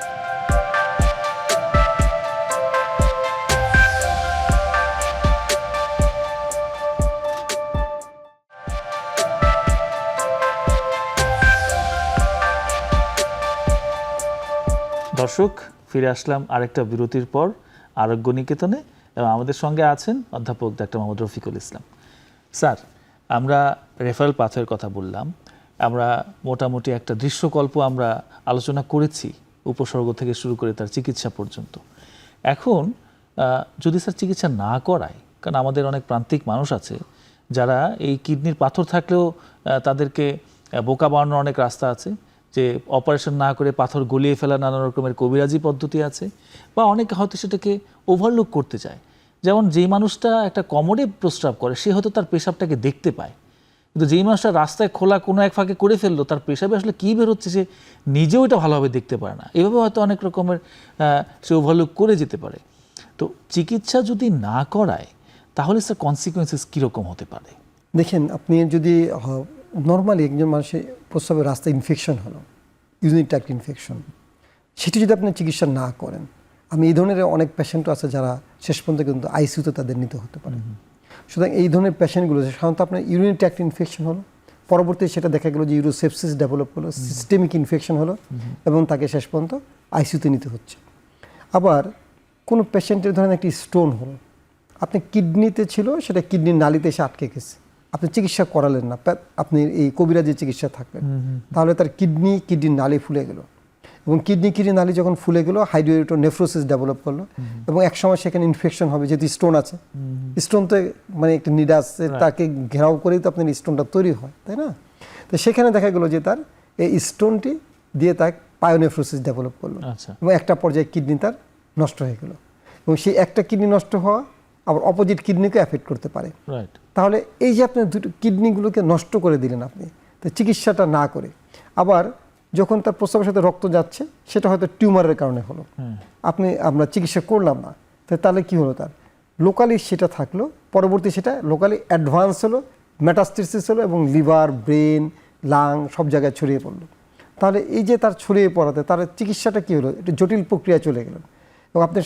A: দর্শক, ফিরে আসলাম আরেকটা বিরতির পর আরোগ্য নিকেতনে, এবং আমাদের সঙ্গে আছেন অধ্যাপক ডাক্তার মোহাম্মদ রফিকুল ইসলাম। স্যার, আমরা রেফারেল পাথওয়ের কথা বললাম, আমরা মোটামুটি একটা দৃশ্যকল্প আমরা আলোচনা করেছি, উপসর্গ থেকে শুরু করে তার চিকিৎসা পর্যন্ত। এখন যদি স্যার চিকিৎসা না করায়, কারণ আমাদের অনেক প্রান্তিক মানুষ আছে যারা এই কিডনির পাথর থাকলেও তাদেরকে বোকা বানানোর অনেক রাস্তা আছে, যে অপারেশন না করে পাথর গলিয়ে ফেলা নানা রকমের কবিরাজি পদ্ধতি আছে, বা অনেকে হয়তো সেটাকে ওভারলুক করতে চায়। যেমন যেই মানুষটা একটা কমোডে প্রস্রাব করে, সে হয়তো তার পেশাবটাকে দেখতে পায়, কিন্তু যেই মানুষটা রাস্তায় খোলা কোনো এক ফাঁকে করে ফেললো, তার পেশাবে আসলে কী বেরোচ্ছে সে নিজেও এটা ভালোভাবে দেখতে পারে না। এভাবে হয়তো অনেক রকমের সে ওভারলুক করে যেতে পারে। তো চিকিৎসা যদি না করায়, তাহলে স্যার কনসিকুয়েন্সেস কীরকম হতে পারে?
B: দেখেন, আপনি যদি নর্মালি একজন মানুষের প্রস্রাবের রাস্তায় ইনফেকশন হলো, ইউরিনারি ট্র্যাক্ট ইনফেকশন, সেটি যদি আপনি চিকিৎসা না করেন, আমি এই ধরনের অনেক পেশেন্টও আছে যারা শেষ পর্যন্ত কিন্তু আইসিইউতে তাদের নিতে হতে পারে। সুতরাং এই ধরনের পেশেন্টগুলো সাধারণত আপনার ইউরিনারি ট্র্যাক্ট ইনফেকশন হলো, পরবর্তী সেটা দেখা গেলো যে ইউরোসেপসিস ডেভেলপ হলো, সিস্টেমিক ইনফেকশন হলো, এবং তাকে শেষ পর্যন্ত আইসিইউতে নিতে হচ্ছে। আবার কোনো পেশেন্টের ধরেন একটি স্টোন হলো, আপনি কিডনিতে ছিল, সেটা কিডনির নালিতে এসে আটকে গেছে, আপনি চিকিৎসা করালেন না, আপনি এই কবিরাজি চিকিৎসা থাকলেন, তাহলে তার কিডনির নালি ফুলে গেল, এবং কিডনি নালি যখন ফুলে গেল, হাইড্রোনেফ্রোসিস ডেভেলপ করলো, এবং একসময় সেখানে ইনফেকশন হবে, যেহেতু স্টোন আছে। স্টোন তো মানে একটা নিডাস, তাকে ঘেরাও করেই তো আপনার স্টোনটা তৈরি হয়, তাই না? তো সেখানে দেখা গেলো যে তার এই স্টোনটি দিয়ে তার পায়োনেফ্রোসিস ডেভেলপ করলো, এবং একটা পর্যায়ে কিডনি তার নষ্ট হয়ে গেল, এবং সেই একটা কিডনি নষ্ট হওয়া আবার অপোজিট কিডনিকে এফেক্ট করতে পারে। তাহলে এই যে আপনার দুটো কিডনিগুলোকে নষ্ট করে দিলেন আপনি, তো চিকিৎসাটা না করে। আবার যখন তার প্রস্রাবের সাথে রক্ত যাচ্ছে সেটা হয়তো টিউমারের কারণে হলো, আমরা চিকিৎসা করলাম না, তাহলে কি হলো, তার লোকালি সেটা থাকলো, পরবর্তী সেটা লোকালি অ্যাডভান্স হলো, মেটাস্টেসিস হলো এবং লিভার, ব্রেন, লাং সব জায়গায় ছড়িয়ে পড়লো। তাহলে এই যে তার ছড়িয়ে পড়াতে তার চিকিৎসাটা কী হলো, একটু জটিল প্রক্রিয়া চলে গেল। এবং আপনি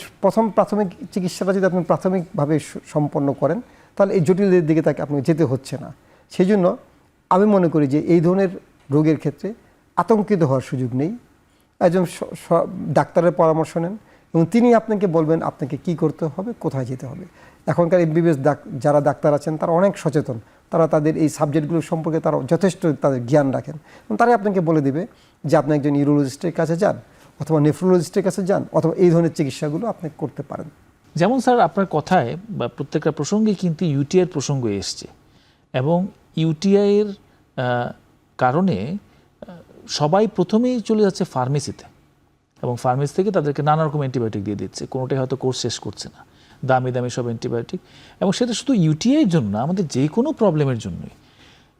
B: প্রাথমিক চিকিৎসাটা যদি আপনি প্রাথমিকভাবে সম্পন্ন করেন তাহলে এই জটিলদের দিকে তাকে আপনাকে যেতে হচ্ছে না। সেই জন্য আমি মনে করি যে এই ধরনের রোগের ক্ষেত্রে আতঙ্কিত হওয়ার সুযোগ নেই। একজন ডাক্তারের পরামর্শ নেন এবং তিনি আপনাকে বলবেন আপনাকে কি করতে হবে, কোথায় যেতে হবে। এখনকার এমবিবিএস যারা ডাক্তার আছেন তারা অনেক সচেতন, তারা তাদের এই সাবজেক্টগুলো সম্পর্কে তারা যথেষ্ট তাদের জ্ঞান রাখেন এবং তারাই আপনাকে বলে দেবে যে আপনি একজন ইউরোলজিস্টের কাছে যান অথবা নেফ্রোলজিস্টের কাছে যান অথবা এই ধরনের চিকিৎসাগুলো আপনি করতে পারেন।
A: যেমন স্যার আপনার কথায় বা প্রত্যেকটা প্রসঙ্গে কিন্তু ইউটিআইয়ের প্রসঙ্গ এসছে এবং ইউটিআইয়ের কারণে সবাই প্রথমেই চলে যাচ্ছে ফার্মেসিতে এবং ফার্মেসি থেকে তাদেরকে নানা রকম অ্যান্টিবায়োটিক দিয়ে দিচ্ছে, কোনোটাই হয়তো কোর্স শেষ করছে না, দামি দামি সব অ্যান্টিবায়োটিক। এবং সেটা শুধু ইউটিআইয়ের জন্য না, আমাদের যে কোনো প্রবলেমের জন্যই।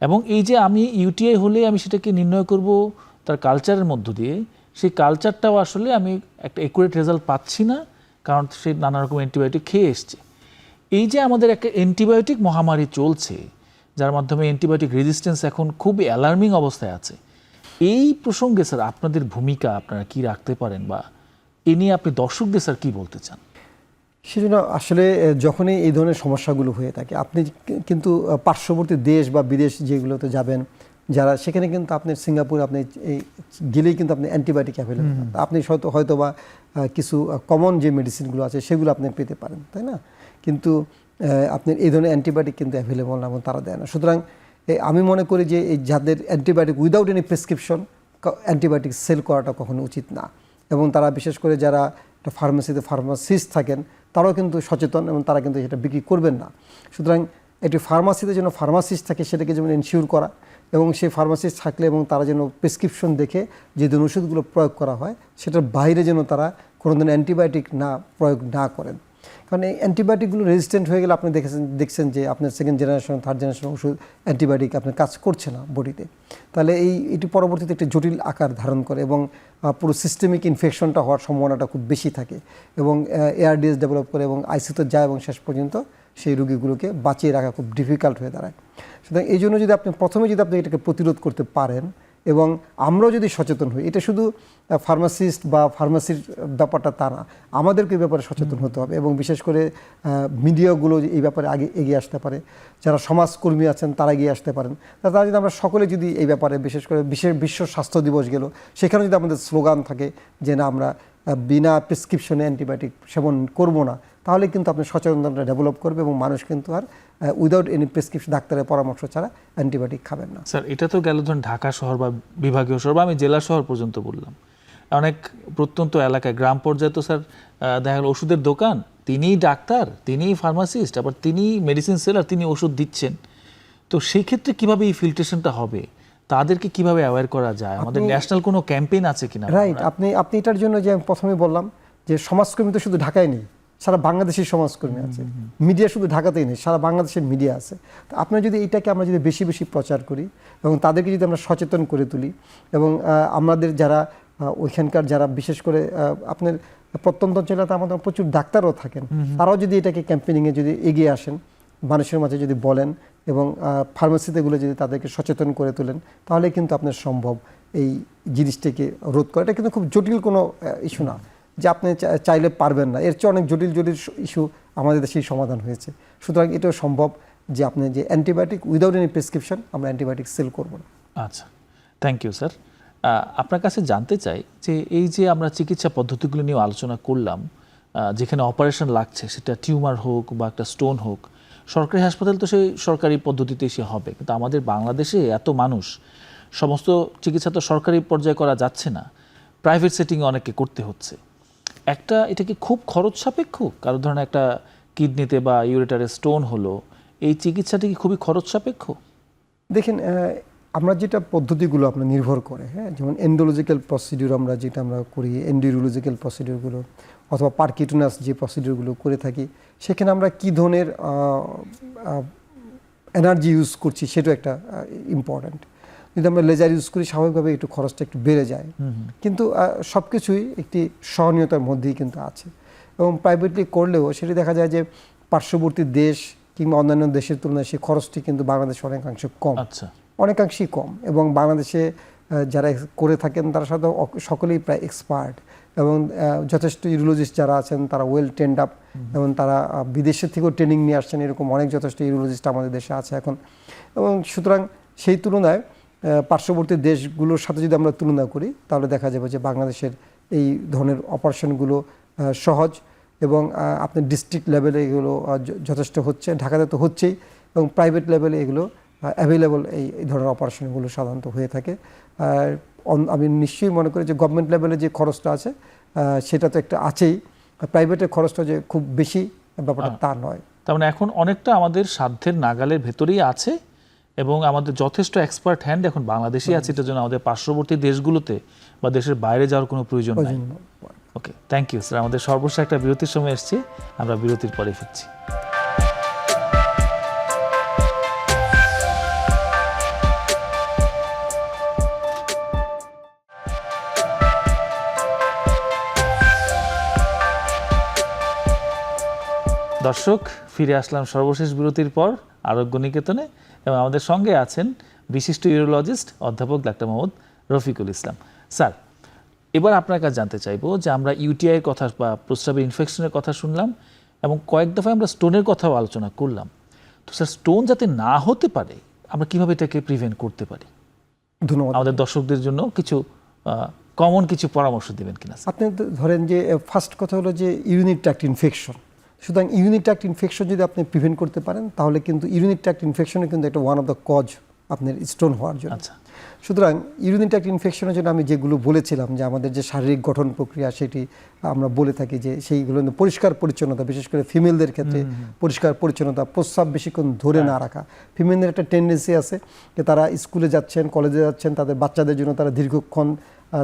A: এবং এই যে আমি ইউটিআই হলে আমি সেটাকে নির্ণয় করব তার কালচারের মধ্য দিয়ে, সেই কালচারটাও আসলে আমি একটা একুরেট রেজাল্ট পাচ্ছি না, কারণ সে নানা রকম অ্যান্টিবায়োটিক খেয়ে এসছে। এই যে আমাদের একটা অ্যান্টিবায়োটিক মহামারী চলছে, যার মাধ্যমে অ্যান্টিবায়োটিক রেজিস্ট্যান্স এখন খুবই অ্যালার্মিং অবস্থায় আছে, এই প্রসঙ্গে স্যার আপনাদের ভূমিকা আপনারা কি রাখতে পারেন বা এ নিয়ে আপনি দর্শকদের স্যার কি বলতে চান?
B: সেজন্য আসলে যখনই এই ধরনের সমস্যাগুলো হয়ে থাকে আপনি কিন্তু পার্শ্ববর্তী দেশ বা বিদেশ যেগুলোতে যাবেন, যারা সেখানে কিন্তু আপনি সিঙ্গাপুর আপনি গেলেই কিন্তু আপনি অ্যান্টিবায়োটিক অ্যাভেলেবল, আপনি হয়তো বা কিছু কমন যে মেডিসিনগুলো আছে সেগুলো আপনি পেতে পারেন, তাই না? কিন্তু আপনি এই ধরনের অ্যান্টিবায়োটিক কিন্তু অ্যাভেলেবল না এবং তারা দেয় না। সুতরাং আমি মনে করি যে এই যাদের antibiotic without any prescription antibiotic sell করাটা কখনো উচিত না। এবং তারা বিশেষ করে যারা ফার্মেসিতে ফার্মাসিস্ট থাকেন তারাও কিন্তু সচেতন এবং তারা কিন্তু সেটা বিক্রি করবেন না। সুতরাং একটি ফার্মাসিতে যেন ফার্মাসিস্ট থাকে সেটাকে যেমন এনশিওর করা এবং সেই ফার্মাসিস্ট থাকলে এবং তারা যেন প্রেসক্রিপশন দেখে যে ধরনের ওষুধগুলো প্রয়োগ করা হয় সেটার বাইরে যেন তারা কোনো ধরনের অ্যান্টিবায়োটিক প্রয়োগ না করেন। কারণ এই অ্যান্টিবায়োটিকগুলো রেজিস্ট্যান্ট হয়ে গেলে আপনি দেখছেন যে আপনার সেকেন্ড জেনারেশন থার্ড জেনারেশন ওষুধ অ্যান্টিবায়োটিক আপনার কাজ করছে না বডিতে, তাহলে এটি পরবর্তীতে একটি জটিল আকার ধারণ করে এবং পুরো সিস্টেমিক ইনফেকশনটা হওয়ার সম্ভাবনাটা খুব বেশি থাকে এবং এআরডিএস ডেভেলপ করে এবং আইসিইউতে যায় এবং শেষ পর্যন্ত সেই রোগীগুলোকে বাঁচিয়ে রাখা খুব ডিফিকাল্ট হয়ে দাঁড়ায়। সুতরাং এই জন্য যদি আপনি প্রথমে এটাকে প্রতিরোধ করতে পারেন এবং আমরাও যদি সচেতন হই, এটা শুধু ফার্মাসিস্ট বা ফার্মাসির ব্যাপারটা তা না, আমাদেরকে এই ব্যাপারে সচেতন হতে হবে এবং বিশেষ করে মিডিয়াগুলো এই ব্যাপারে আগে এগিয়ে আসতে পারে, যারা সমাজকর্মী আছেন তারা এগিয়ে আসতে পারেন। তারা যদি আমরা সকলে যদি এই ব্যাপারে বিশেষ করে বিশ্ব স্বাস্থ্য দিবস গেল সেখানে যদি আমাদের স্লোগান থাকে যে না আমরা বিনা প্রেসক্রিপশনে অ্যান্টিবায়োটিক সেবন করব না, তাহলে কিন্তু আপনি সচেতনতা ডেভেলপ করবে এবং মানুষ কিন্তু আর উইদাউট এনি প্রেসক্রিপশন ডাক্তারের পরামর্শ ছাড়া অ্যান্টিবায়োটিক খাবেন না।
A: স্যার এটা তো গেল ধরুন ঢাকা শহর বা বিভাগীয় শহর বা আমি জেলা শহর পর্যন্ত বললাম, অনেক প্রত্যন্ত এলাকায় গ্রাম পর্যায়ে তো স্যার দেখা গেল ওষুধের দোকান, তিনিই ডাক্তার, তিনিই ফার্মাসিস্ট, আবার তিনিই মেডিসিন সেলার, তিনি ওষুধ দিচ্ছেন। তো সেই ক্ষেত্রে কীভাবে এই ফিল্ট্রেশনটা হবে, তাদেরকে কিভাবে অ্যাওয়্যার করা যায়? আমাদের ন্যাশনাল কোনো ক্যাম্পেইন আছে কিনা?
B: রাইট, আপনি এটার জন্য যে আমি প্রথমে বললাম যে সমাজকর্মী তো শুধু ঢাকায় নেই, সারা বাংলাদেশের সমাজকর্মী আছে, মিডিয়া শুধু ঢাকাতেই নেই, সারা বাংলাদেশের মিডিয়া আছে। তো আপনার যদি এটাকে আমরা যদি বেশি বেশি প্রচার করি এবং তাদেরকে যদি আমরা সচেতন করে তুলি এবং আমাদের যারা ওইখানকার যারা বিশেষ করে আপনার প্রত্যন্ত অঞ্চলে আমাদের প্রচুর ডাক্তারও থাকেন, তারাও যদি এটাকে ক্যাম্পেইনিংয়ে যদি এগিয়ে আসেন, মানুষের মাঝে যদি বলেন এবং ফার্মেসিতেগুলো যদি তাদেরকে সচেতন করে তোলেন, তাহলে কিন্তু আপনার সম্ভব এই জিনিসটাকে রোধ করা। এটা কিন্তু খুব জটিল কোনো ইস্যু না যে আপনি চাইলে পারবেন না, এর চেয়ে অনেক জটিল ইস্যু আমাদের দেশেই সমাধান হয়েছে। সুতরাং এটাও সম্ভব যে আপনি যে অ্যান্টিবায়োটিক উইদাউট এনি প্রেসক্রিপশন আমরা অ্যান্টিবায়োটিক সেল করব না।
A: আচ্ছা, থ্যাংক ইউ স্যার। আপনার কাছে জানতে চাই যে এই যে আমরা চিকিৎসা পদ্ধতিগুলো নিয়ে আলোচনা করলাম, যেখানে অপারেশন লাগছে সেটা টিউমার হোক বা একটা স্টোন হোক, সরকারি হাসপাতাল তো সেই সরকারি পদ্ধতিতেই সে হবে, কিন্তু আমাদের বাংলাদেশে এত মানুষ, সমস্ত চিকিৎসা তো সরকারি পর্যায়ে করা যাচ্ছে না, প্রাইভেট সেটিংয়ে অনেককে করতে হচ্ছে। এটা কি খুব খরচ সাপেক্ষ? কারো ধরনের একটা কিডনিতে বা ইউরেটারে স্টোন হলো, এই চিকিৎসাটি কি খুবই খরচ সাপেক্ষ?
B: দেখেন, আমরা যেটা পদ্ধতিগুলো আপনার নির্ভর করে, হ্যাঁ, যেমন এন্ডোলজিক্যাল প্রসিডিউর আমরা যেটা আমরা করি, এন্ডিউরোলজিক্যাল প্রসিডিউরগুলো অথবা পারকিউটিনাস যে প্রসিডিউরগুলো করে থাকি, সেখানে আমরা কী ধরনের এনার্জি ইউজ করছি সেটাও একটা ইম্পর্ট্যান্ট। যদি আমরা লেজার ইউজ করি স্বাভাবিকভাবে একটু খরচটা একটু বেড়ে যায়, কিন্তু সব কিছুই একটি সহনীয়তার মধ্যেই কিন্তু আছে। এবং প্রাইভেটলি করলেও সেটি দেখা যায় যে পার্শ্ববর্তী দেশ কিংবা অন্যান্য দেশের তুলনায় সেই খরচটি কিন্তু বাংলাদেশে অনেকাংশে কম, অনেকাংশেই কম। এবং বাংলাদেশে যারা করে থাকেন তারা সাধারণত সকলেই প্রায় এক্সপার্ট, এবং যথেষ্ট ইউরোলজিস্ট যারা আছেন তারা ওয়েল ট্রেন্ড আপ, এবং তারা বিদেশের থেকেও ট্রেনিং নিয়ে আসছেন, এরকম অনেক যথেষ্ট ইউরোলজিস্ট আমাদের দেশে আছে এখন। এবং সুতরাং সেই তুলনায় পার্শ্ববর্তী দেশগুলোর সাথে যদি আমরা তুলনা করি তাহলে দেখা যাবে যে বাংলাদেশের এই ধরনের অপারেশনগুলো সহজ, এবং আপনার ডিস্ট্রিক্ট লেভেলে এগুলো যথেষ্ট হচ্ছে, ঢাকাতে তো হচ্ছেই, এবং প্রাইভেট লেভেলে এগুলো অ্যাভেলেবল এই ধরনের অপারেশনগুলো সাধারণত হয়ে থাকে। আমি নিশ্চয়ই মনে করি যে গভর্নমেন্ট লেভেলে যে খরচটা আছে সেটা তো একটা আছেই, প্রাইভেটের খরচটা যে খুব বেশি ব্যাপারটা তা নয়।
A: তার মানে এখন অনেকটা আমাদের সাধ্যের নাগালের ভেতরেই আছে, এবং আমাদের যথেষ্ট এক্সপার্ট হ্যান্ড এখন বাংলাদেশই আছে, এটার জন্য আমাদের পার্শ্ববর্তী দেশগুলোতে বা দেশের বাইরে যাওয়ার কোনো প্রয়োজন নেই। ওকে, থ্যাংক ইউ স্যার। আমাদের সর্বশেষ একটা বিরতির সময় এসেছি, আমরা বিরতির পরে ফিরছি। দর্শক, ফিরে আসলাম সর্বশেষ বিরতির পর আরোগ্য নিকেতনে, এবং আমাদের সঙ্গে আছেন বিশিষ্ট ইউরোলজিস্ট অধ্যাপক ডাক্তার মোহাম্মদ রফিকুল ইসলাম। স্যার, এবার আপনার কাছে জানতে চাইবো যে আমরা ইউটিআইয়ের কথা বা প্রস্রাবের ইনফেকশনের কথা শুনলাম, এবং কয়েক দফায় আমরা স্টোনের কথাও আলোচনা করলাম। তো স্যার, স্টোন যাতে না হতে পারে আমরা কিভাবে এটাকে প্রিভেন্ট করতে পারি?
B: ধন্যবাদ।
A: আমাদের দর্শকদের জন্য কিছু কমন কিছু পরামর্শ দেবেন কিনা?
B: আপনি ধরেন যে ফার্স্ট কথা হলো যে ইউরিনারি ট্র্যাক্ট ইনফেকশন। সুতরাং ইউরিনারি ট্র্যাক্ট ইনফেকশন যদি আপনি প্রিভেন্ট করতে পারেন তাহলে কিন্তু ইউরিনারি ট্র্যাক্ট ইনফেকশনে কিন্তু একটা ওয়ান অফ দ্য কজ আপনার স্টোন হওয়ার জন্য।
A: আচ্ছা,
B: সুতরাং ইউরিনারি ট্র্যাক্ট ইনফেকশনের জন্য আমি যেগুলো বলেছিলাম যে আমাদের যে শারীরিক গঠন প্রক্রিয়া সেটি আমরা বলে থাকি যে সেইগুলো পরিষ্কার পরিচ্ছন্নতা, বিশেষ করে ফিমেলদের ক্ষেত্রে পরিষ্কার পরিচ্ছন্নতা, প্রস্রাব বেশিক্ষণ ধরে না রাখা। ফিমেলদের একটা টেন্ডেন্সি আছে যে তারা স্কুলে যাচ্ছেন, কলেজে যাচ্ছেন, তাদের বাচ্চাদের জন্য তারা দীর্ঘক্ষণ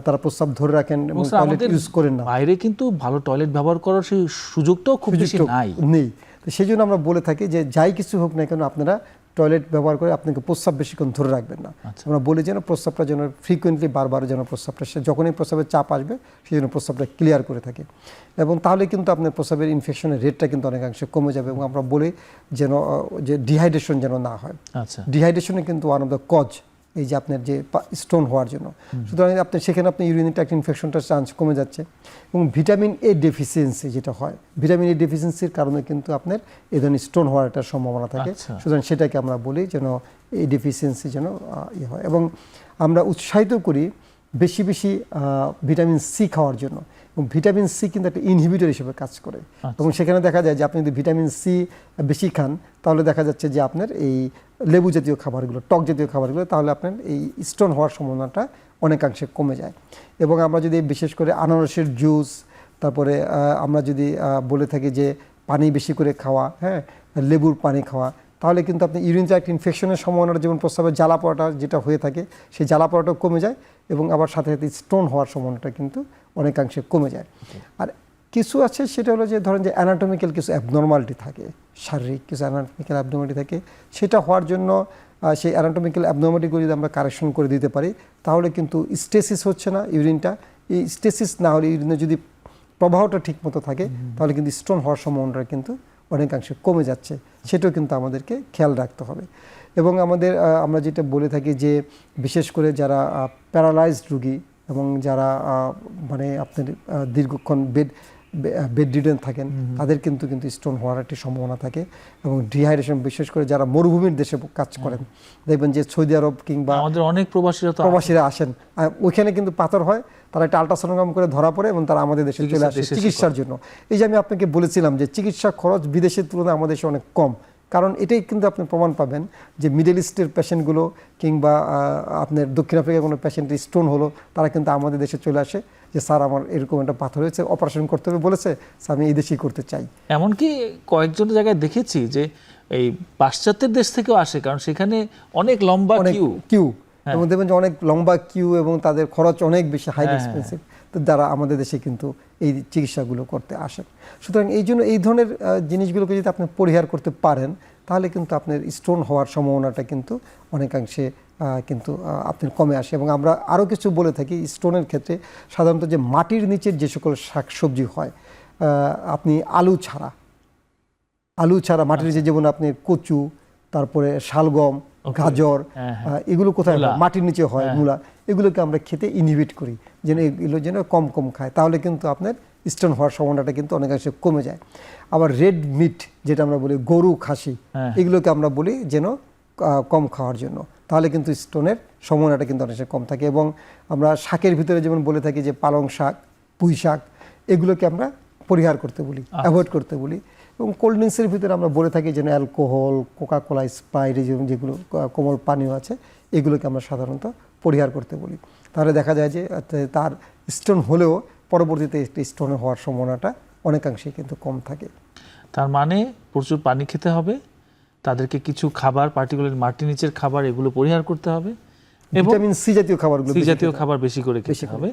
B: তারা প্রস্রাব ধরে রাখেন এবং টয়লেট ইউজ করেন না।
A: বাইরে কিন্তু ভালো টয়লেট ব্যবহার করার সেই সুযোগটাও খুব বেশি
B: নেই। তো সেই জন্য আমরা বলে থাকি যে যাই কিছু হোক না কেন আপনারা টয়লেট ব্যবহার করে আপনাকে প্রস্রাব বেশিক্ষণ ধরে রাখবেন না। আমরা বলি যেন প্রস্রাবটা যেন ফ্রিকুয়েন্টলি বারবার যেন প্রস্রাবটা যখনই প্রস্রাবের চাপ আসবে সেই জন্য প্রস্রাবটা ক্লিয়ার করে থাকে, এবং তাহলে কিন্তু আপনার প্রস্রাবের ইনফেকশনের রেটটা কিন্তু অনেকাংশে কমে যাবে। এবং আমরা বলি যেন যে ডিহাইড্রেশন যেন না হয়। ডিহাইড্রেশনে কিন্তু ওয়ান অফ দ্য কজ এই যে আপনার যে স্টোন হওয়ার জন্য। সুতরাং আপনি সেখানে আপনি ইউরিনারি ট্র্যাক্ট ইনফেকশনটার চান্স কমে যাচ্ছে। এবং ভিটামিন এ ডেফিসিয়েন্সি যেটা হয়, ভিটামিন এ ডেফিসিয়েন্সির কারণে কিন্তু আপনার এই ধরনের স্টোন হওয়ার একটা সম্ভাবনা থাকে। সুতরাং সেটাকে আমরা বলি যেন এই ডেফিসিয়েন্সি যেন ইয়ে হয়। এবং আমরা উৎসাহিত করি বেশি বেশি ভিটামিন সি খাওয়ার জন্য, এবং ভিটামিন সি কিন্তু একটা ইনহিবিটর হিসেবে কাজ করে। এবং সেখানে দেখা যায় যে আপনি যদি ভিটামিন সি বেশি খান তাহলে দেখা যাচ্ছে যে আপনার এই লেবু জাতীয় খাবারগুলো, টক জাতীয় খাবারগুলো, তাহলে আপনার এই স্টোন হওয়ার সম্ভাবনাটা অনেকাংশে কমে যায়। এবং আমরা যদি বিশেষ করে আনারসের জুস, তারপরে আমরা যদি বলে থাকি যে পানি বেশি করে খাওয়া, হ্যাঁ, লেবুর পানি খাওয়া, তাহলে কিন্তু আপনি ইউরিনারি ট্র্যাক্ট ইনফেকশনের সম্ভাবনাটা, যেমন প্রস্রাবের জ্বালা পড়াটা যেটা হয়ে থাকে সেই জ্বালা পড়াটাও কমে যায়, এবং আবার সাথে সাথে স্টোন হওয়ার সম্ভাবনাটা কিন্তু অনেকাংশে কমে যায়। আর কিছু আছে সেটা হলো যে ধরেন যে অ্যানাটমিক্যাল কিছু অ্যাবনর্মালিটি থাকে, শারীরিক কিছু অ্যানাটমিক্যাল অ্যাবনর্মালিটি থাকে, সেটা হওয়ার জন্য সেই অ্যানাটমিক্যাল অ্যাবনর্মালিটিগুলো যদি আমরা কারেকশন করে দিতে পারি তাহলে কিন্তু স্টেসিস হচ্ছে না ইউরিনটা। এই স্টেসিস না হলে ইউরিনে যদি প্রবাহটা ঠিক মতো থাকে তাহলে কিন্তু স্টোন হওয়ার সম্ভাবনাটা কিন্তু অনেকাংশে কমে যাচ্ছে, সেটাও কিন্তু আমাদেরকে খেয়াল রাখতে হবে। এবং আমরা যেটা বলে থাকি যে বিশেষ করে যারা প্যারালাইজড রুগী এবং যারা মানে আপনার দীর্ঘক্ষণ বেডরিডেন থাকেন তাদের কিন্তু স্টোন হওয়ার একটি সম্ভাবনা থাকে। এবং ডিহাইড্রেশন, বিশেষ করে যারা মরুভূমির দেশে কাজ করেন, দেখবেন যে সৌদি আরব কিংবা
A: আমাদের অনেক প্রবাসীরা
B: আসেন, ওইখানে কিন্তু পাথর হয়, তারা একটা আল্ট্রাসোনোগ্রাম করে ধরা পড়ে এবং তারা আমাদের দেশে চলে আসে চিকিৎসার জন্য। এই যে আমি আপনাকে বলেছিলাম যে চিকিৎসা খরচ বিদেশের তুলনায় আমাদের দেশে অনেক কম, কারণ এটাই কিন্তু আপনি প্রমাণ পাবেন যে মিডল ইস্টের পেশেন্টগুলো কিংবা আপনার দক্ষিণ আফ্রিকার কোনো পেশেন্টের স্টোন হলো, তারা কিন্তু আমাদের দেশে চলে আসে যে স্যার আমার এরকম একটা পাথর হয়েছে, অপারেশন করতে হবে বলেছে, আমি এই দেশেই করতে চাই।
A: এমনকি কয়েকজন জায়গায় দেখেছি যে এই পাশ্চাত্যের দেশ থেকেও আসে, কারণ সেখানে অনেক লম্বা কিউ
B: এবং দেখবেন যে অনেক লম্বা কিউ এবং তাদের খরচ অনেক বেশি, হাই এক্সপেন্সিভ, তো যারা আমাদের দেশে কিন্তু এই চিকিৎসাগুলো করতে আসেন। সুতরাং এই জন্য এই ধরনের জিনিসগুলোকে যদি আপনি পরিহার করতে পারেন তাহলে কিন্তু আপনার স্টোন হওয়ার সম্ভাবনাটা কিন্তু অনেকাংশে কিন্তু আপনার কমে আসে। এবং আমরা আরও কিছু বলে থাকি স্টোনের ক্ষেত্রে, সাধারণত যে মাটির নিচের যে সকল শাকসবজি হয়, আপনি আলু ছাড়া মাটির নিচে, যেমন আপনি কচু, তারপরে শালগম, গাজর, এগুলো কোথায় হয়? মাটির নিচে হয়। মূলা, এগুলোকে আমরা খেতে ইনহিবিট করি, যেন এগুলো যেন কম খায়, তাহলে কিন্তু আপনার স্টোন হওয়ার সম্ভাবনাটা কিন্তু অনেকাংশে কমে যায়। আবার রেড মিট, যেটা আমরা বলি গরু, খাসি, এগুলোকে আমরা বলি যেন কম খাওয়ার জন্য, তাহলে কিন্তু স্টোনের সম্ভাবনাটা কিন্তু অনেকটা কম থাকে। এবং আমরা শাকের ভিতরে যেমন বলে থাকি যে পালং শাক, পুঁই শাক, এগুলোকে আমরা পরিহার করতে বলি, অ্যাভয়েড করতে বলি। এবং কোল্ড ড্রিঙ্কসের ভিতরে আমরা বলে থাকি যেন অ্যালকোহল, কোকাকোলা, স্প্রাইট, যেগুলো কোমল পানীয় আছে, এগুলোকে আমরা সাধারণত পরিহার করতে বলি। তাহলে দেখা যায় যে তার স্টোন হলেও পরবর্তীতে স্টোন হওয়ার সম্ভাবনাটা অনেকাংশেই কিন্তু কম থাকে।
A: তার মানে প্রচুর পানি খেতে হবে, তাদেরকে কিছু খাবার, পার্টিকুলার মাটির নিচের খাবার, এগুলো পরিহার করতে হবে, এবং
B: ভিটামিন সি জাতীয় খাবার
A: বেশি করে খেতে হবে।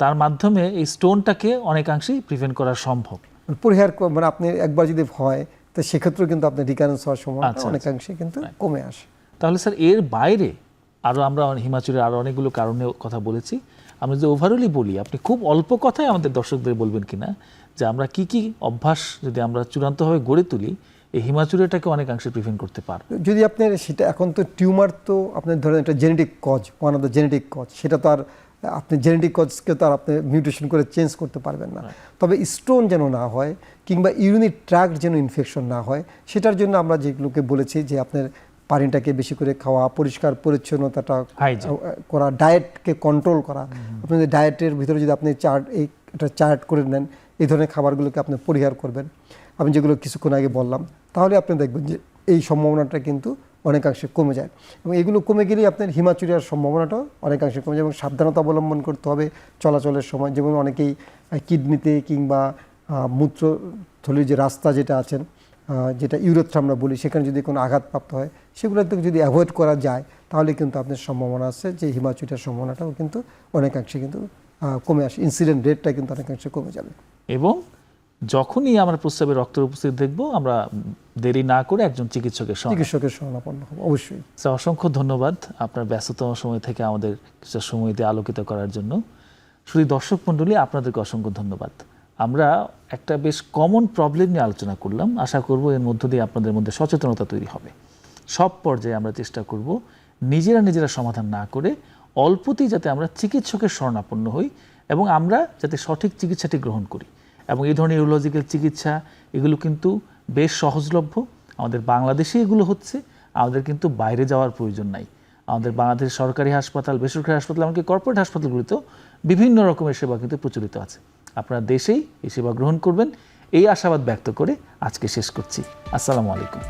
A: তার মাধ্যমে এই স্টোনটাকে অনেকাংশেই প্রিভেন্ট করা সম্ভব।
B: পরিহার মানে আপনি একবার যদি হয়, তো সেক্ষেত্রেও কিন্তু আপনার রিকারেন্স হওয়ার সম্ভাবনা অনেকাংশে কিন্তু কমে আসে।
A: তাহলে স্যার এর বাইরে আমরা হিমাচলের আরো অনেকগুলো কারণে কথা বলেছি। আমরা যদি ওভারঅলি বলি, আপনি খুব অল্প কথায় আমাদের দর্শকদের বলবেন কিনা যে আমরা কি কি অভ্যাস যদি আমরা চূড়ান্তভাবে গড়ে তুলি, এই হিমাচুরিয়াটাকে অনেকাংশে প্রিভেন্ট করতে পারবে?
B: যদি আপনার সেটা, এখন তো টিউমার তো আপনার ধরেন একটা genetic cause, one of the genetic cause, সেটা তো আর আপনি জেনেটিক কজকে তো আর আপনি মিউটেশন করে চেঞ্জ করতে পারবেন না। তবে স্টোন যেন না হয়, কিংবা ইউরিনারি ট্র্যাক্ট যেন ইনফেকশন না হয়, সেটার জন্য আমরা যেগুলোকে বলেছি যে আপনার পানিটাকে বেশি করে খাওয়া, পরিষ্কার পরিচ্ছন্নতাটা করা, ডায়েটকে কন্ট্রোল করা। আপনাদের ডায়েটের ভিতরে যদি আপনি একটা চার্ট করে নেন, এই ধরনের খাবারগুলোকে আপনি পরিহার করবেন, আমি যেগুলো কিছুক্ষণ আগে বললাম, তাহলে আপনি দেখবেন যে এই সম্ভাবনাটা কিন্তু অনেকাংশে কমে যায়। এবং এগুলো কমে গেলেই আপনার হিমাচুরিয়ার সম্ভাবনাটাও অনেকাংশে কমে যায়। এবং সাবধানতা অবলম্বন করতে হবে চলাচলের সময়। যেমন অনেকেই কিডনিতে কিংবা মূত্রথলির যে রাস্তা যেটা আছেন, যেটা ইউরেথ্রা আমরা বলি, সেখানে যদি কোনো আঘাতপ্রাপ্ত হয়, সেগুলোতে যদি অ্যাভয়েড করা যায়, তাহলে কিন্তু আপনার সম্ভাবনা আছে যে হিমাচুরিয়ার সম্ভাবনাটাও কিন্তু অনেকাংশে কিন্তু কমে আসে, ইনসিডেন্ট রেটটা কিন্তু অনেকাংশে কমে যাবে।
A: এবং যখনই আমরা প্রস্রাবে রক্তের উপস্থিতি দেখব, আমরা দেরি না করে একজন চিকিৎসকের
B: শরণাপন্ন হব অবশ্যই।
A: স্যার, অসংখ্য ধন্যবাদ আপনার ব্যস্ততম সময় থেকে আমাদের কিছু সময় দিয়ে আলোকিত করার জন্য। শুধু দর্শক মণ্ডলী, আপনাদেরকে অসংখ্য ধন্যবাদ। আমরা একটা বেশ কমন প্রবলেম নিয়ে আলোচনা করলাম। আশা করব এর মধ্য দিয়ে আপনাদের মধ্যে সচেতনতা তৈরি হবে। সব পর্যায়ে আমরা চেষ্টা করব নিজেরা সমাধান না করে অল্পতেই যাতে আমরা চিকিৎসকের শরণাপন্ন হই, এবং আমরা যাতে সঠিক চিকিৎসাটি গ্রহণ করি। এবং এই ধরনের ইউরোলজিক্যাল চিকিৎসা, এগুলো কিন্তু বেশ সহজলভ্য। আমাদের বাংলাদেশে এগুলো হচ্ছে, আমাদের কিন্তু বাইরে যাওয়ার প্রয়োজন নাই। আমাদের বাংলাদেশের সরকারি হাসপাতাল, বেসরকারি হাসপাতাল, এমনকি কর্পোরেট হাসপাতালগুলিতেও বিভিন্ন রকমের সেবা কিন্তু প্রচলিত আছে। আপনারা দেশেই এই সেবা গ্রহণ করবেন, এই আশাবাদ ব্যক্ত করে আজকে শেষ করছি। আসসালামু আলাইকুম।